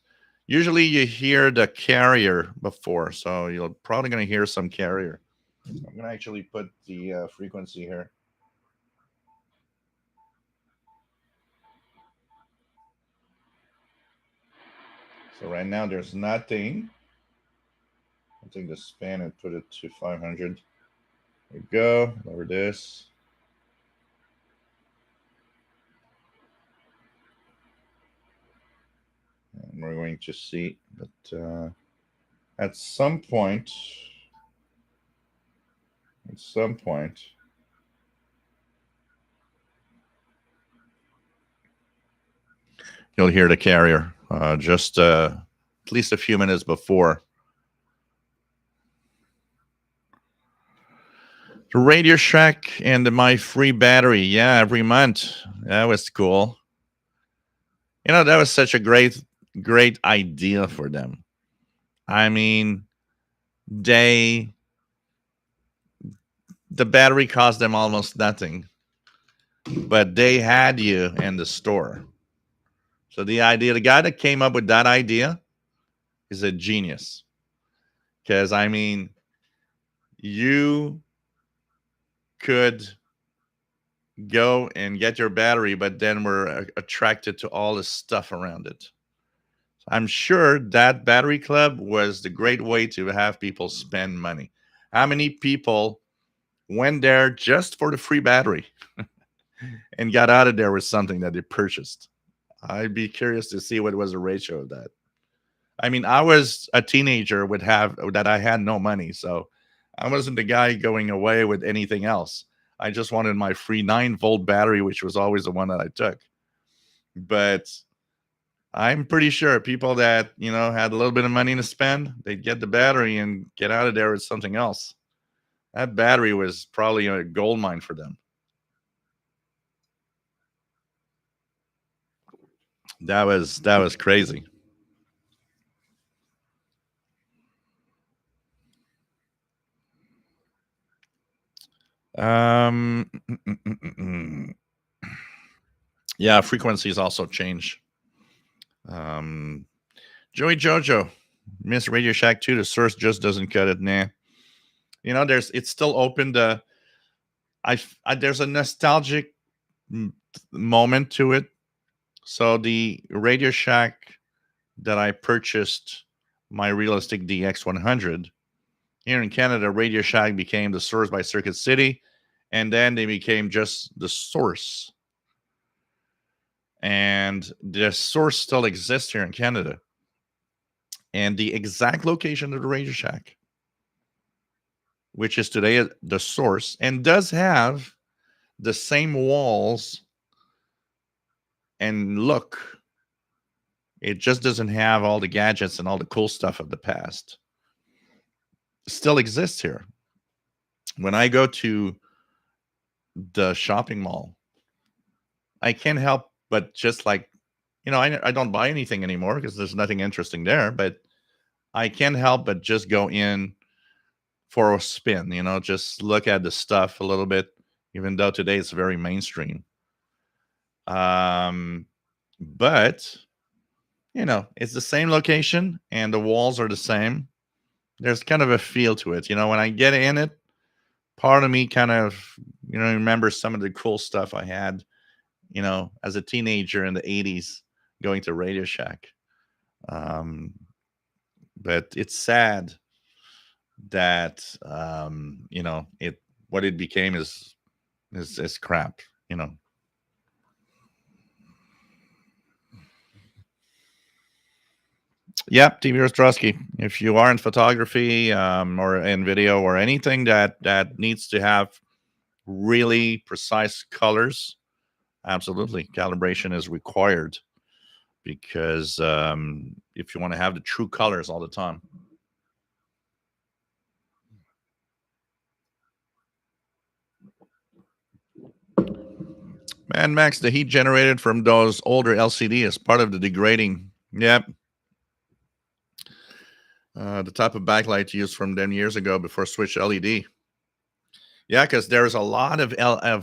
Usually you hear the carrier before, so you're probably going to hear some carrier. I'm going to actually put the frequency here. So right now there's nothing. I'll take the span and put it to 500. There we go. Lower this. And we're going to see that at some point, you'll hear the carrier just at least a few minutes before. The Radio Shack and my free battery. Yeah, every month. That was cool. That was such a great idea for them. I mean, the battery cost them almost nothing, but they had you in the store. So the guy that came up with that idea is a genius. Because, I mean, you could go and get your battery, but then we're attracted to all the stuff around it. I'm sure that battery club was the great way to have people spend money. How many people went there just for the free battery and got out of there with something that they purchased? I'd be curious to see what was the ratio of that. I mean, I was a teenager that I had no money, so I wasn't the guy going away with anything else. I just wanted my free 9-volt battery, which was always the one that I took. But I'm pretty sure people that, had a little bit of money to spend, they'd get the battery and get out of there with something else. That battery was probably a gold mine for them. That was crazy. Um, yeah, frequencies also change. Um, Joey Jojo, Miss Radio Shack 2. The source just doesn't cut it. Nah. It's still open to. There's a nostalgic moment to it. So the Radio Shack that I purchased, my Realistic DX100 here in Canada, Radio Shack became the source by Circuit City, and then they became just the source. And the source still exists here in Canada. And the exact location of the Radio Shack, which is today the source, and does have the same walls and look. It just doesn't have all the gadgets and all the cool stuff of the past. Still exists here. When I go to the shopping mall, I can't help but just like, I don't buy anything anymore because there's nothing interesting there, but I can't help but just go in for a spin, just look at the stuff a little bit, even though today it's very mainstream. But it's the same location and the walls are the same. There's kind of a feel to it. When I get in it, part of me kind of, remembers some of the cool stuff I had, as a teenager in the 80s going to Radio Shack. But it's sad that, what it became is crap, Yep, TV Ostrowski. If you are in photography or in video or anything that needs to have really precise colors, absolutely, calibration is required because if you want to have the true colors all the time. Man, Max, the heat generated from those older LCD is part of the degrading. Yep. The type of backlight used from them years ago before switch LED. Yeah, because there's a lot of LCD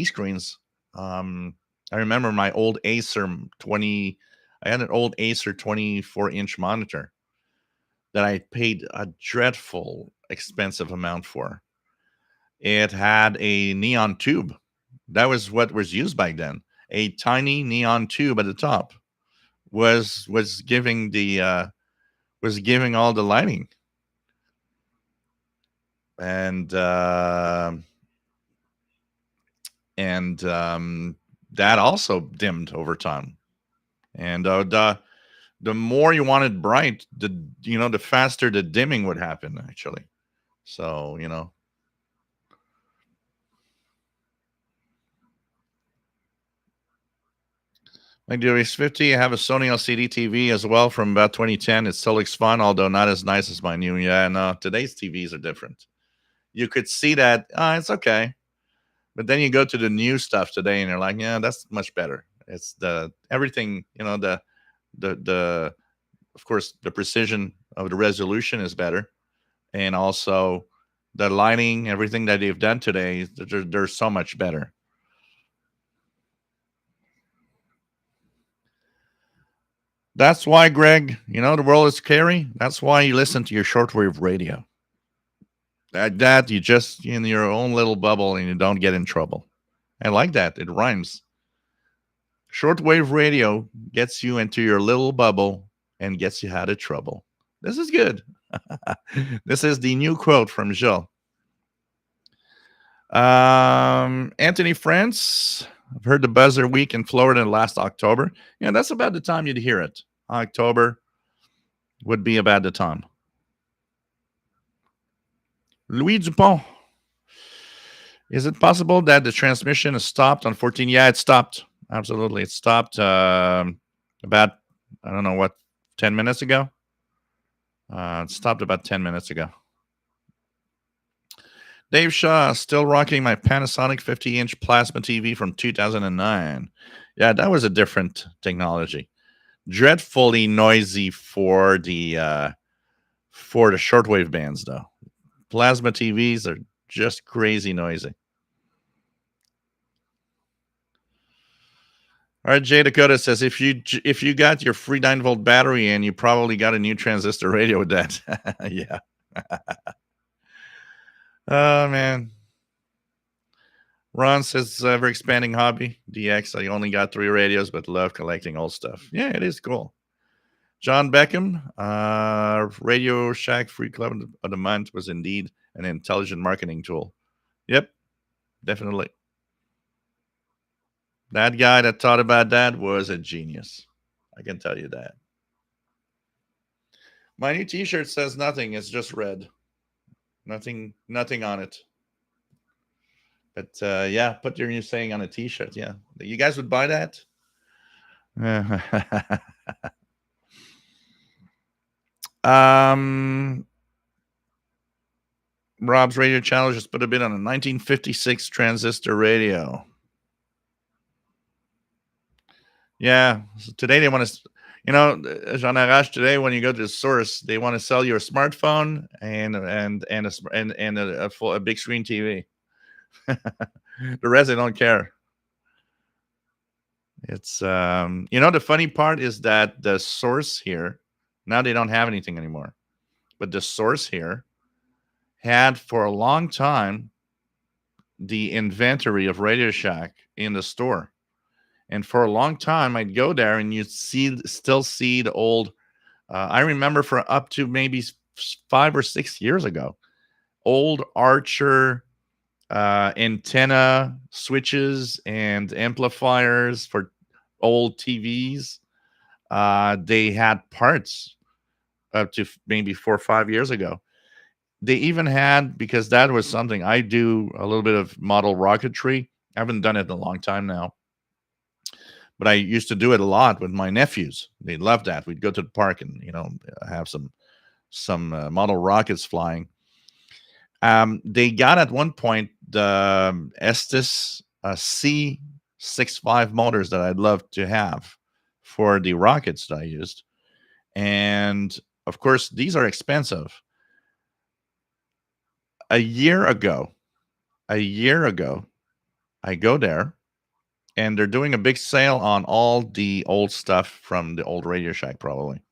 screens. I remember my old Acer 20. I had an old Acer 24-inch monitor that I paid a dreadful expensive amount for. It had a neon tube. That was what was used back then. A tiny neon tube at the top was giving all the lighting, and that also dimmed over time. And the more you wanted bright, the faster the dimming would happen. Actually, so My Dearest 50, I have a Sony LCD TV as well from about 2010. It still looks fun, although not as nice as my new. Yeah, no, today's TVs are different. You could see that, it's okay. But then you go to the new stuff today and you're like, yeah, that's much better. It's everything, the of course, the precision of the resolution is better. And also the lighting, everything that they've done today, they're so much better. That's why, Greg, the world is scary. That's why you listen to your shortwave radio. That you just in your own little bubble and you don't get in trouble. I like that. It rhymes. Shortwave radio gets you into your little bubble and gets you out of trouble. This is good. This is the new quote from Jill. Anthony France. I've heard the buzzer week in Florida last October. Yeah, that's about the time you'd hear it. October would be about the time. Louis Dupont. Is it possible that the transmission is stopped on 14? Yeah, it stopped. Absolutely. It stopped about, I don't know what, 10 minutes ago? It stopped about 10 minutes ago. Dave Shaw, still rocking my Panasonic 50-inch plasma TV from 2009. Yeah, that was a different technology. Dreadfully noisy for the shortwave bands, though. Plasma TVs are just crazy noisy. All right, Jay Dakota says if you got your free 9-volt battery in, you probably got a new transistor radio with that. Yeah. Oh man. Ron says ever expanding hobby. DX. I only got 3 radios, but love collecting old stuff. Yeah, it is cool. John Beckham, Radio Shack Free Club of the Month was indeed an intelligent marketing tool. Yep, definitely. That guy that thought about that was a genius. I can tell you that. My new T-shirt says nothing. It's just red. Nothing on it. But yeah, put your new saying on a T-shirt. Yeah, you guys would buy that. Rob's radio channel just put a bit on a 1956 transistor radio. Yeah, so today they want to, Jean Arrache, today when you go to the source, they want to sell you a smartphone and a big screen TV. The rest they don't care. It's the funny part is that the source here, now they don't have anything anymore, but the source here had for a long time the inventory of Radio Shack in the store. And for a long time, I'd go there and you'd still see the old. I remember for up to maybe 5 or 6 years ago, old Archer antenna switches and amplifiers for old TVs. They had parts up to maybe 4 or 5 years ago. They even had, because that was something I do a little bit of model rocketry. I haven't done it in a long time now, but I used to do it a lot with my nephews. They loved that. We'd go to the park and have some model rockets flying. They got at one point the Estes C65 motors that I'd love to have for the rockets that I used, and of course these are expensive. A year ago, I go there and they're doing a big sale on all the old stuff from the old Radio Shack, probably.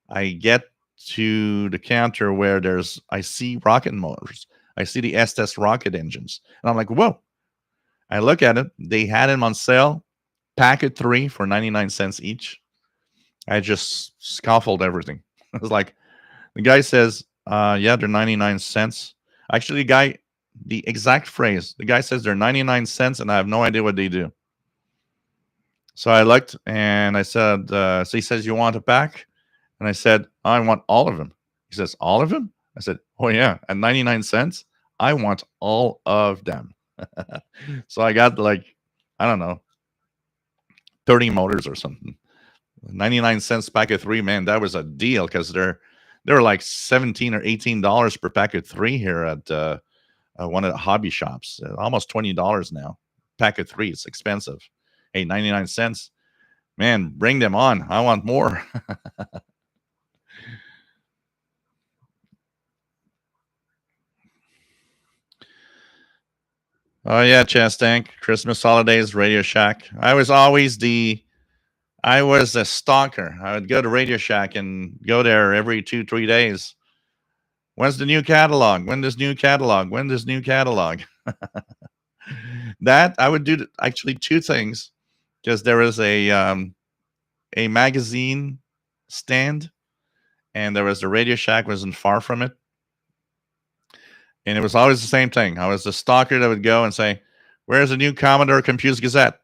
I get to the counter where I see rocket motors. I see the Estes rocket engines. And I'm like, whoa. I look at it. They had them on sale, packet 3 for 99 cents each. I just scoffled everything. I was like, the guy says, yeah, they're 99 cents. Actually, the exact phrase, the guy says they're 99 cents and I have no idea what they do. So I looked and I said, so he says, you want a pack? And I said, I want all of them. He says, all of them? I said, oh yeah, at 99 cents, I want all of them. So I got I don't know, 30 motors or something. 99 cents packet 3, man, that was a deal because they're like $17 or $18 per packet 3 here at one of the hobby shops. Almost $20 now. Packet 3, it's expensive. Hey, 99 cents. Man, bring them on. I want more. Oh yeah, Chastank. Christmas holidays, Radio Shack. I was a stalker. I would go to Radio Shack and go there every 2-3 days. When's the new catalog? When does new catalog? When does new catalog? That I would do actually 2 things, because there was a magazine stand, and there was the Radio Shack wasn't far from it. And it was always the same thing. I was the stalker that would go and say, where's the new Commodore Computers Gazette?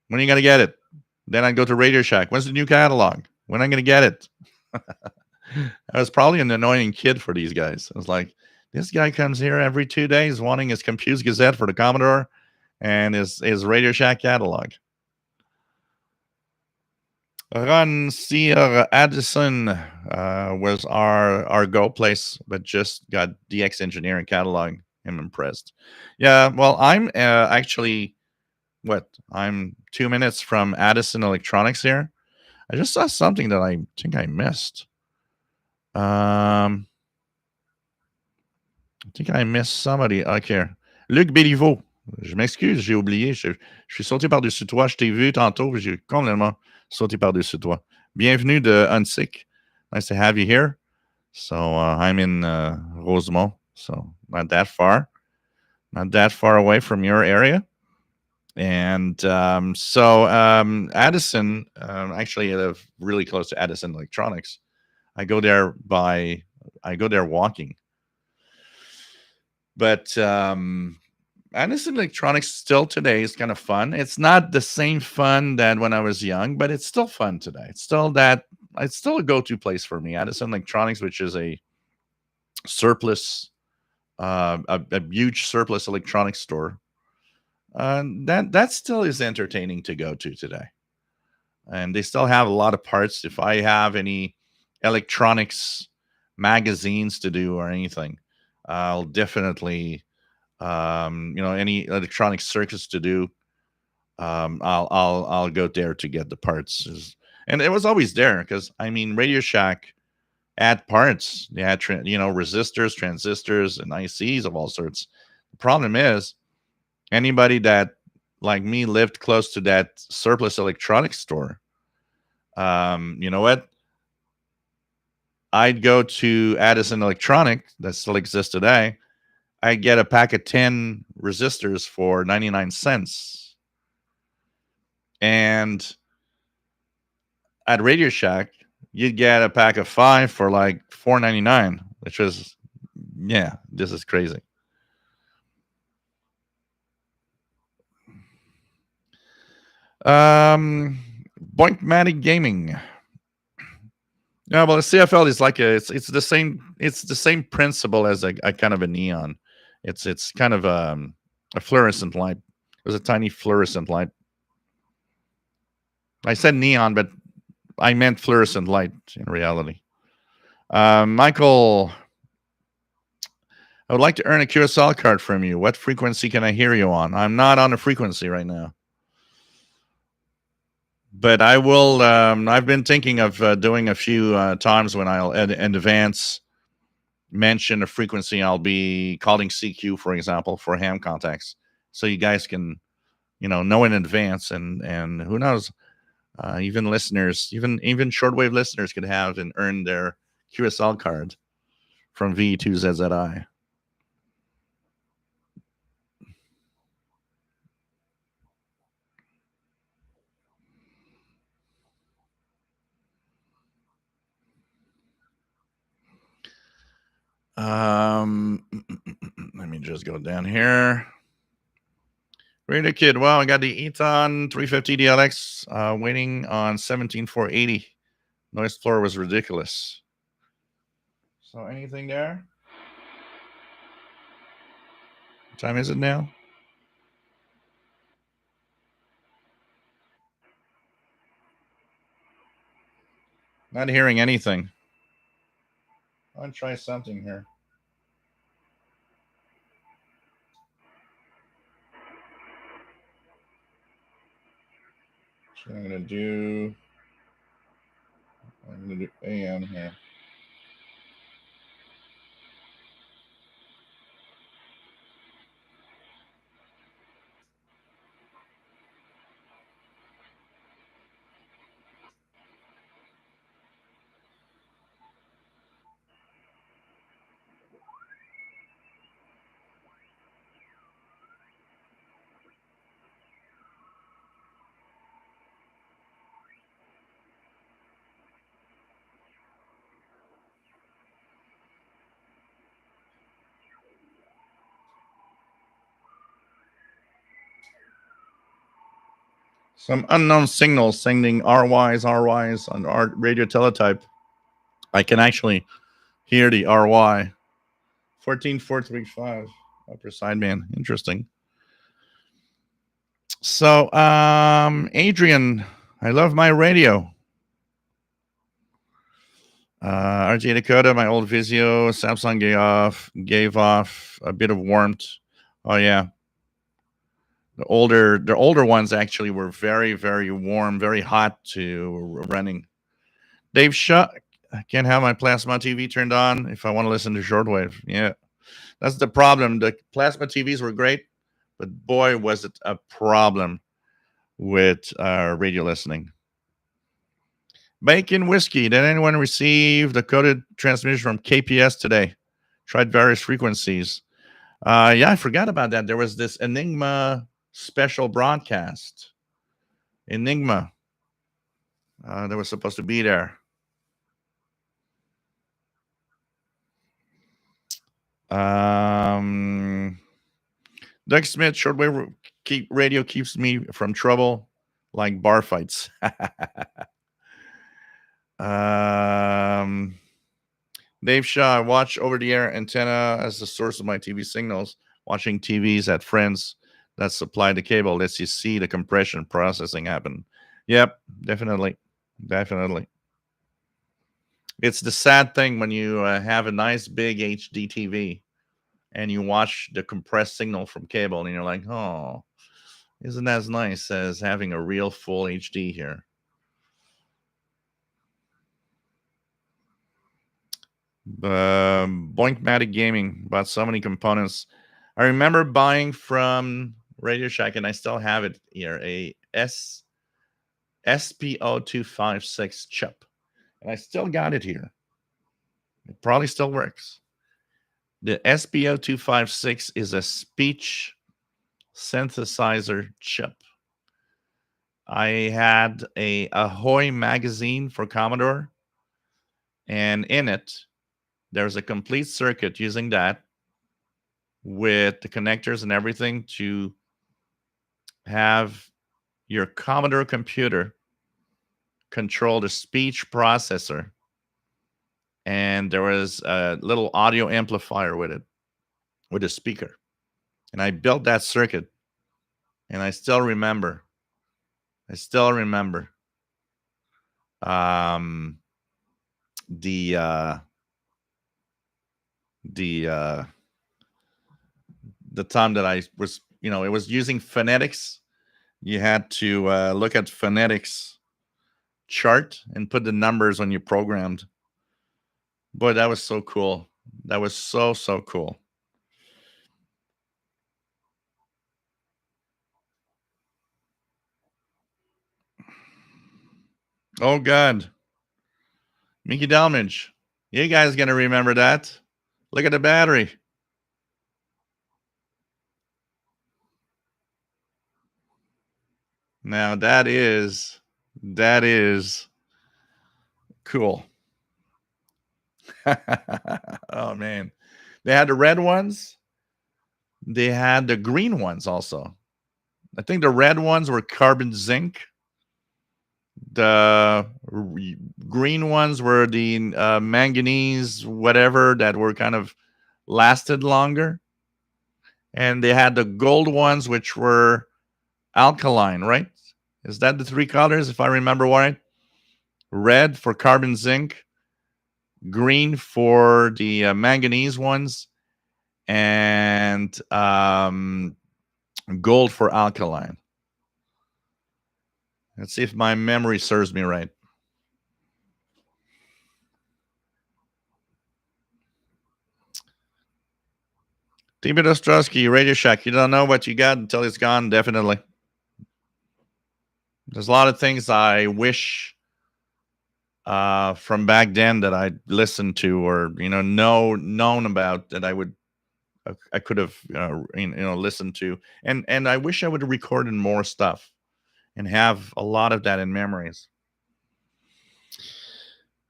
When are you going to get it? Then I'd go to Radio Shack. When's the new catalog? When am I going to get it? I was probably an annoying kid for these guys. I was like, this guy comes here every 2 days wanting his Computers Gazette for the Commodore and his Radio Shack catalog. Ron Sear Addison was our go place, but just got DX Engineering catalog. I'm impressed. Yeah, well, I'm actually, I'm 2 minutes from Addison Electronics here. I just saw something that I think I missed. I think I missed somebody. Okay, Luc Béliveau. Je m'excuse, j'ai oublié. Je suis sauté par-dessus toi. Je t'ai vu tantôt, j'ai complètement sauté par-dessus toi. Bienvenue de Unsick. Nice to have you here. So I'm in Rosemont, so not that far away from your area. And Addison, actually, I live really close to Addison Electronics. I go there walking. But Addison Electronics still today is kind of fun. It's not the same fun that when I was young, but it's still fun today. It's still a go-to place for me. Addison Electronics, which is a surplus, a huge surplus electronics store. That still is entertaining to go to today, and they still have a lot of parts. If I have any electronics magazines to do or anything, I'll definitely, any electronic circuits to do, I'll go there to get the parts. And it was always there because I mean, Radio Shack had parts. They had resistors, transistors, and ICs of all sorts. The problem is anybody that like me lived close to that surplus electronics store. You know what? I'd go to Addison Electronic that still exists today. I'd get a pack of 10 resistors for 99 cents. And at Radio Shack, you'd get a pack of 5 for like $4.99, which was, yeah, this is crazy. Boinkmatic Gaming. Yeah, well, the CFL is like it's the same principle as a kind of a neon. It's kind of a fluorescent light. There's a tiny fluorescent light. I said neon, but I meant fluorescent light in reality. Michael, I would like to earn a QSL card from you. What frequency can I hear you on? I'm not on a frequency right now, but I will. I've been thinking of doing a few times when I'll in advance mention a frequency I'll be calling CQ, for example, for ham contacts, so you guys can, know in advance, and who knows, even listeners, even shortwave listeners could have and earn their QSL card from V2ZZI. Let me just go down here. Radio Kid. Wow, I got the Eton 350 DLX waiting on 17480. Noise floor was ridiculous. So anything there? What time is it now? Not hearing anything. I'll try something here. So I'm gonna do AM here. Some unknown signals sending RYs on our radio teletype. I can actually hear the RY 14435 upper sideband. Interesting. So, Adrian, I love my radio. RJ Dakota, my old Vizio, Samsung gave off a bit of warmth. Oh yeah, the older ones actually were very, very warm, very hot to running. Dave Shut, I can't have my plasma TV turned on if I want to listen to shortwave. Yeah, that's the problem. The plasma TVs were great, but boy, was it a problem with radio listening. Bacon whiskey. Did anyone receive the coded transmission from KPS today? Tried various frequencies. Yeah, I forgot about that. There was this Enigma special broadcast. Enigma. That was supposed to be there. Doug Smith, shortwave radio keeps me from trouble like bar fights. Dave Shaw, I watch over the air antenna as the source of my TV signals. Watching TVs at friends that supply the cable lets you see the compression processing happen. Yep, definitely. Definitely. It's the sad thing when you have a nice big HD TV and you watch the compressed signal from cable and you're like, oh, isn't as nice as having a real full HD here? Boinkmatic Gaming bought so many components. I remember buying from Radio Shack, and I still have it here, a SPO256 chip. And I still got it here. It probably still works. The SPO256 is a speech synthesizer chip. I had a Ahoy magazine for Commodore, and in it, there's a complete circuit using that with the connectors and everything to have your Commodore computer control the speech processor. And there was a little audio amplifier with it, with a speaker. And I built that circuit, and I still remember. Um, the the time that I was, it was using phonetics. You had to look at phonetics chart and put the numbers on your programmed. Boy, that was so cool. That was so cool. Oh God, Mickey Dalmage, you guys gonna remember that? Look at the battery. Now that is cool. Oh man, they had the red ones. They had the green ones also. I think the red ones were carbon zinc. The green ones were the manganese, whatever, that were kind of lasted longer. And they had the gold ones, which were alkaline, right? Is that the three colors, if I remember right? Red for carbon zinc, green for the manganese ones, and gold for alkaline. Let's see if my memory serves me right. David Ostrowski, Radio Shack. You don't know what you got until it's gone, definitely. There's a lot of things I wish from back then that I listened to or known about that I could have listened to, and I wish I would have recorded more stuff and have a lot of that in memories.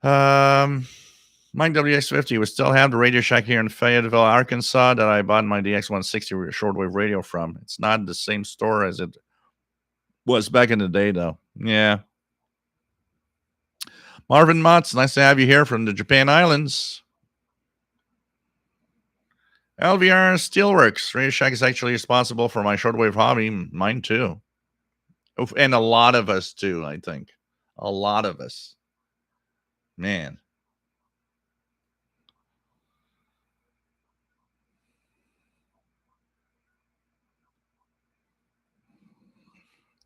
Mike WX50 would still have the Radio Shack here in Fayetteville, Arkansas, that I bought my DX160 shortwave radio from. It's not the same store as it was back in the day, though. Yeah. Marvin Motz, nice to have you here from the Japan Islands. LVR Steelworks. Radio Shack is actually responsible for my shortwave hobby. Mine too. And a lot of us too, I think. A lot of us. Man.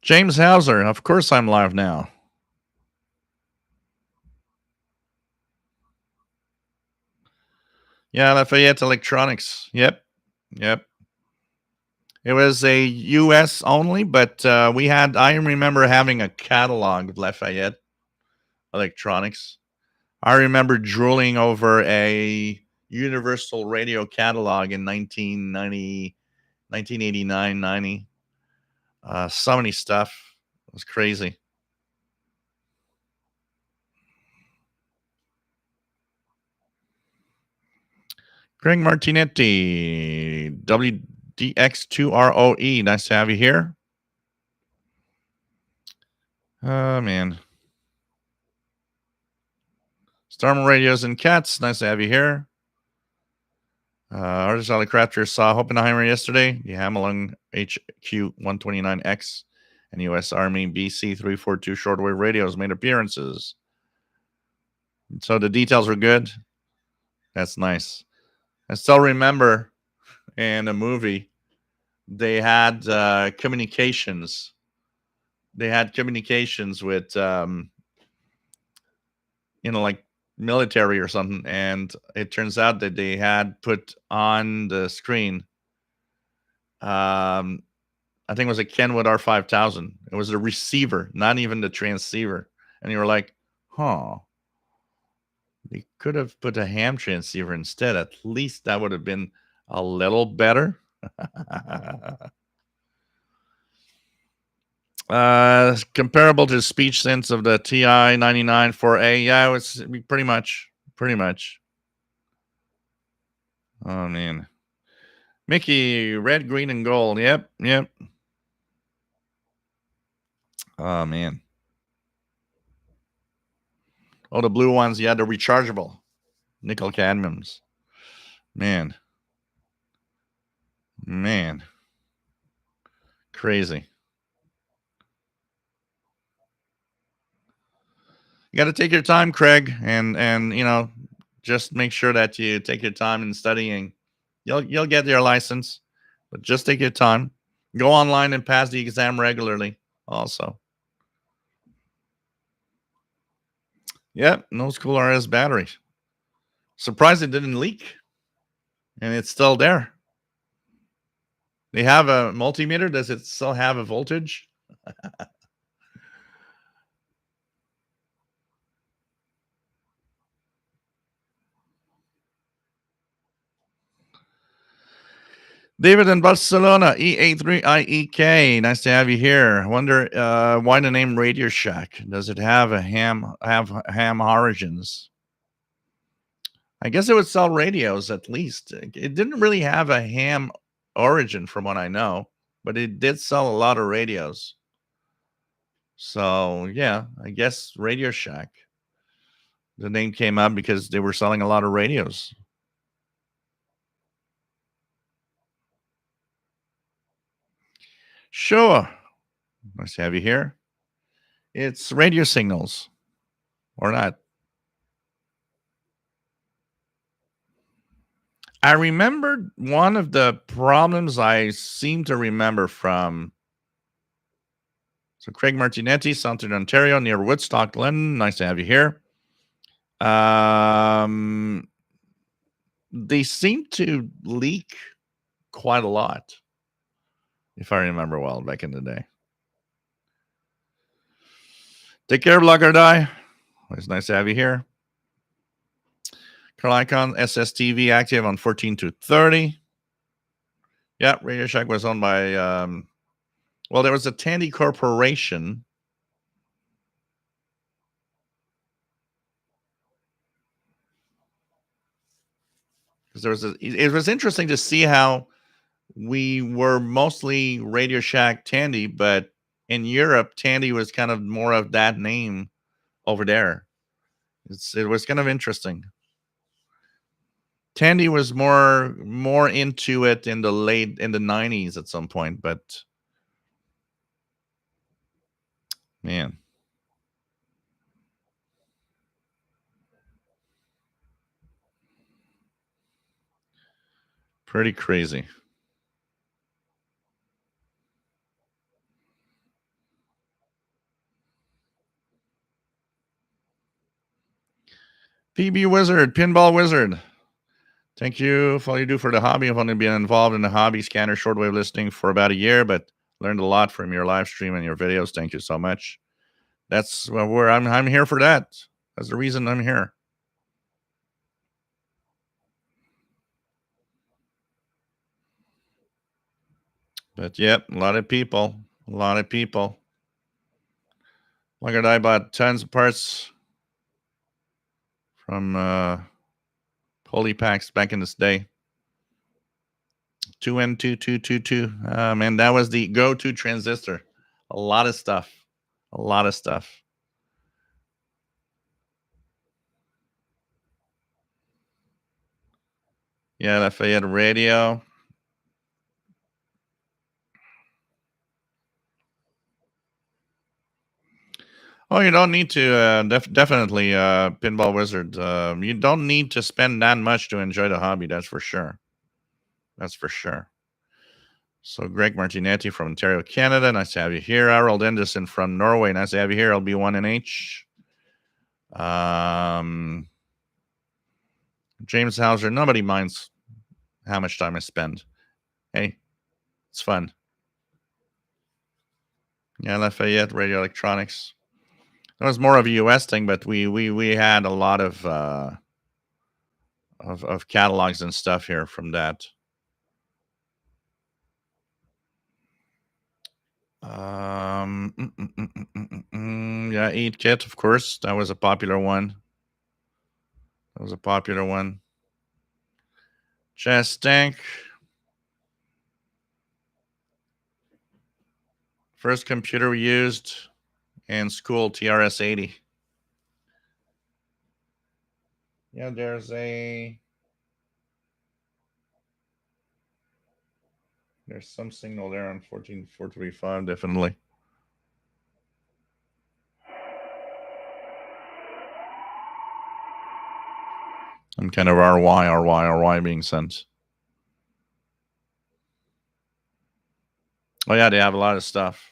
James Hauser. Of course I'm live now. Yeah, Lafayette Electronics. Yep. It was a U.S. only, but we had. I remember having a catalog of Lafayette Electronics. I remember drooling over a Universal Radio catalog in 1990, 1989, 90. So many stuff. It was crazy. Greg Martinetti, WDX2ROE. Nice to have you here. Oh, man. Storm Radios and Cats. Nice to have you here. Artist Ollie Crafter saw Oppenheimer yesterday. The Hamelung HQ129X and USARMY BC342 shortwave radios made appearances. So the details were good. That's nice. I still remember in a movie, they had communications. They had communications with, like military or something. And it turns out that they had put on the screen, I think it was a Kenwood R5000. It was a receiver, not even the transceiver. And you were like, huh, they could have put a ham transceiver instead. At least that would have been a little better. Comparable to the speech sense of the TI 99 4A. Yeah, it was pretty much. Pretty much. Oh, man. Mickey, red, green, and gold. Yep, yep. Oh, man. Oh, the blue ones. Yeah, the rechargeable. Nickel cadmiums. Man. Man. Crazy. You got to take your time, Craig, and just make sure that you take your time in studying. You'll get your license, but just take your time. Go online and pass the exam regularly. Also, yep, no school RS battery. Surprised it didn't leak, and it's still there. They have a multimeter. Does it still have a voltage? David in Barcelona, E83IEK. Nice to have you here. I wonder why the name Radio Shack. Does it have ham origins? I guess it would sell radios at least. It didn't really have a ham origin from what I know, but it did sell a lot of radios. So yeah, I guess Radio Shack. The name came up because they were selling a lot of radios. Sure. Nice to have you here. It's radio signals or not. I remember one of the problems I seem to remember from. So Craig Martinetti, Southern Ontario, near Woodstock, London. Nice to have you here. They seem to leak quite a lot, if I remember well, back in the day. Take care, Block or Die. It's nice to have you here. Carl Icon, SSTV active on 14 to 30. Yeah, Radio Shack was owned by, there was a Tandy Corporation. Because it was interesting to see how we were mostly Radio Shack Tandy, but in Europe, Tandy was kind of more of that name over there. It was kind of interesting. Tandy was more into it in the 90s at some point, but man. Pretty crazy. PB Wizard, Pinball Wizard. Thank you for all you do for the hobby. I've only been involved in the hobby scanner shortwave listening for about a year, but learned a lot from your live stream and your videos. Thank you so much. That's where I'm here for that. That's the reason I'm here. But yep, a lot of people. A lot of people. Like I bought tons of parts from Polypacks back in this day. 2N2222. Man, that was the go-to transistor. A lot of stuff. A lot of stuff. Yeah, Lafayette radio. Oh, you don't need to. Definitely, Pinball Wizard. You don't need to spend that much to enjoy the hobby. That's for sure. That's for sure. So, Greg Martinetti from Ontario, Canada. Nice to have you here. Harold Endison from Norway. Nice to have you here. LB1NH. James Hauser. Nobody minds how much time I spend. Hey, it's fun. Yeah, Lafayette Radio Electronics. It was more of a U.S. thing, but we had a lot of catalogs and stuff here from that. Yeah, 8-Kit, of course. That was a popular one. Jazz Tank. First computer we used in school, TRS-80. Yeah, there's some signal there on 14435, definitely. And kind of RY being sent. Oh yeah, they have a lot of stuff.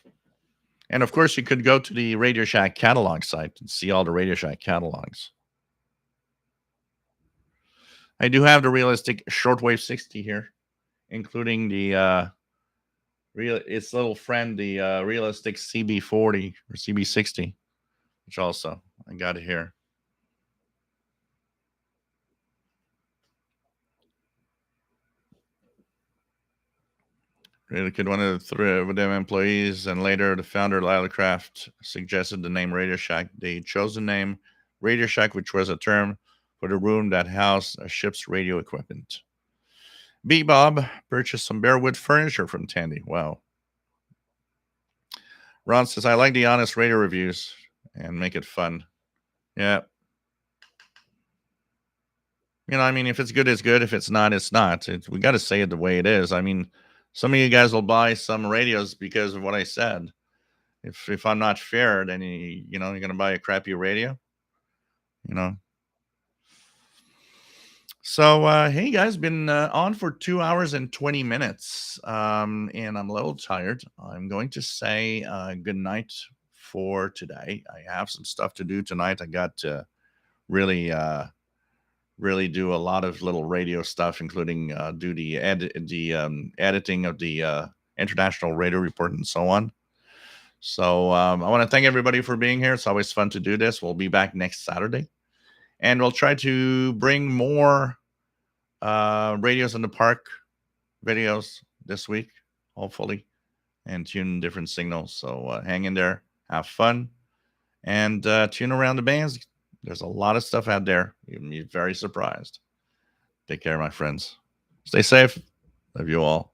And of course, you could go to the Radio Shack catalog site and see all the Radio Shack catalogs. I do have the realistic Shortwave 60 here, including the its little friend, the realistic CB40 or CB60, which also I got it here. Really could one of the three of them employees, and later the founder Lila Craft suggested the name Radio Shack. They chose the name Radio Shack, which was a term for the room that housed a ship's radio equipment. B. Bob purchased some bare wood furniture from Tandy. Wow. Ron says, I like the honest radio reviews and make it fun. Yeah. You know, I mean, if it's good, it's good. If it's not, it's not. We got to say it the way it is. I mean, some of you guys will buy some radios because of what I said. If I'm not fair, then you're going to buy a crappy radio. You know. So, hey guys, been on for 2 hours and 20 minutes, and I'm a little tired. I'm going to say good night for today. I have some stuff to do tonight. I got to really do a lot of little radio stuff, including do the editing of the International Radio Report and so on. So I want to thank everybody for being here. It's always fun to do this. We'll be back next Saturday. And we'll try to bring more radios in the park videos this week, hopefully, and tune different signals. So hang in there, have fun, and tune around the bands. There's a lot of stuff out there. You'll be very surprised. Take care, my friends. Stay safe. Love you all.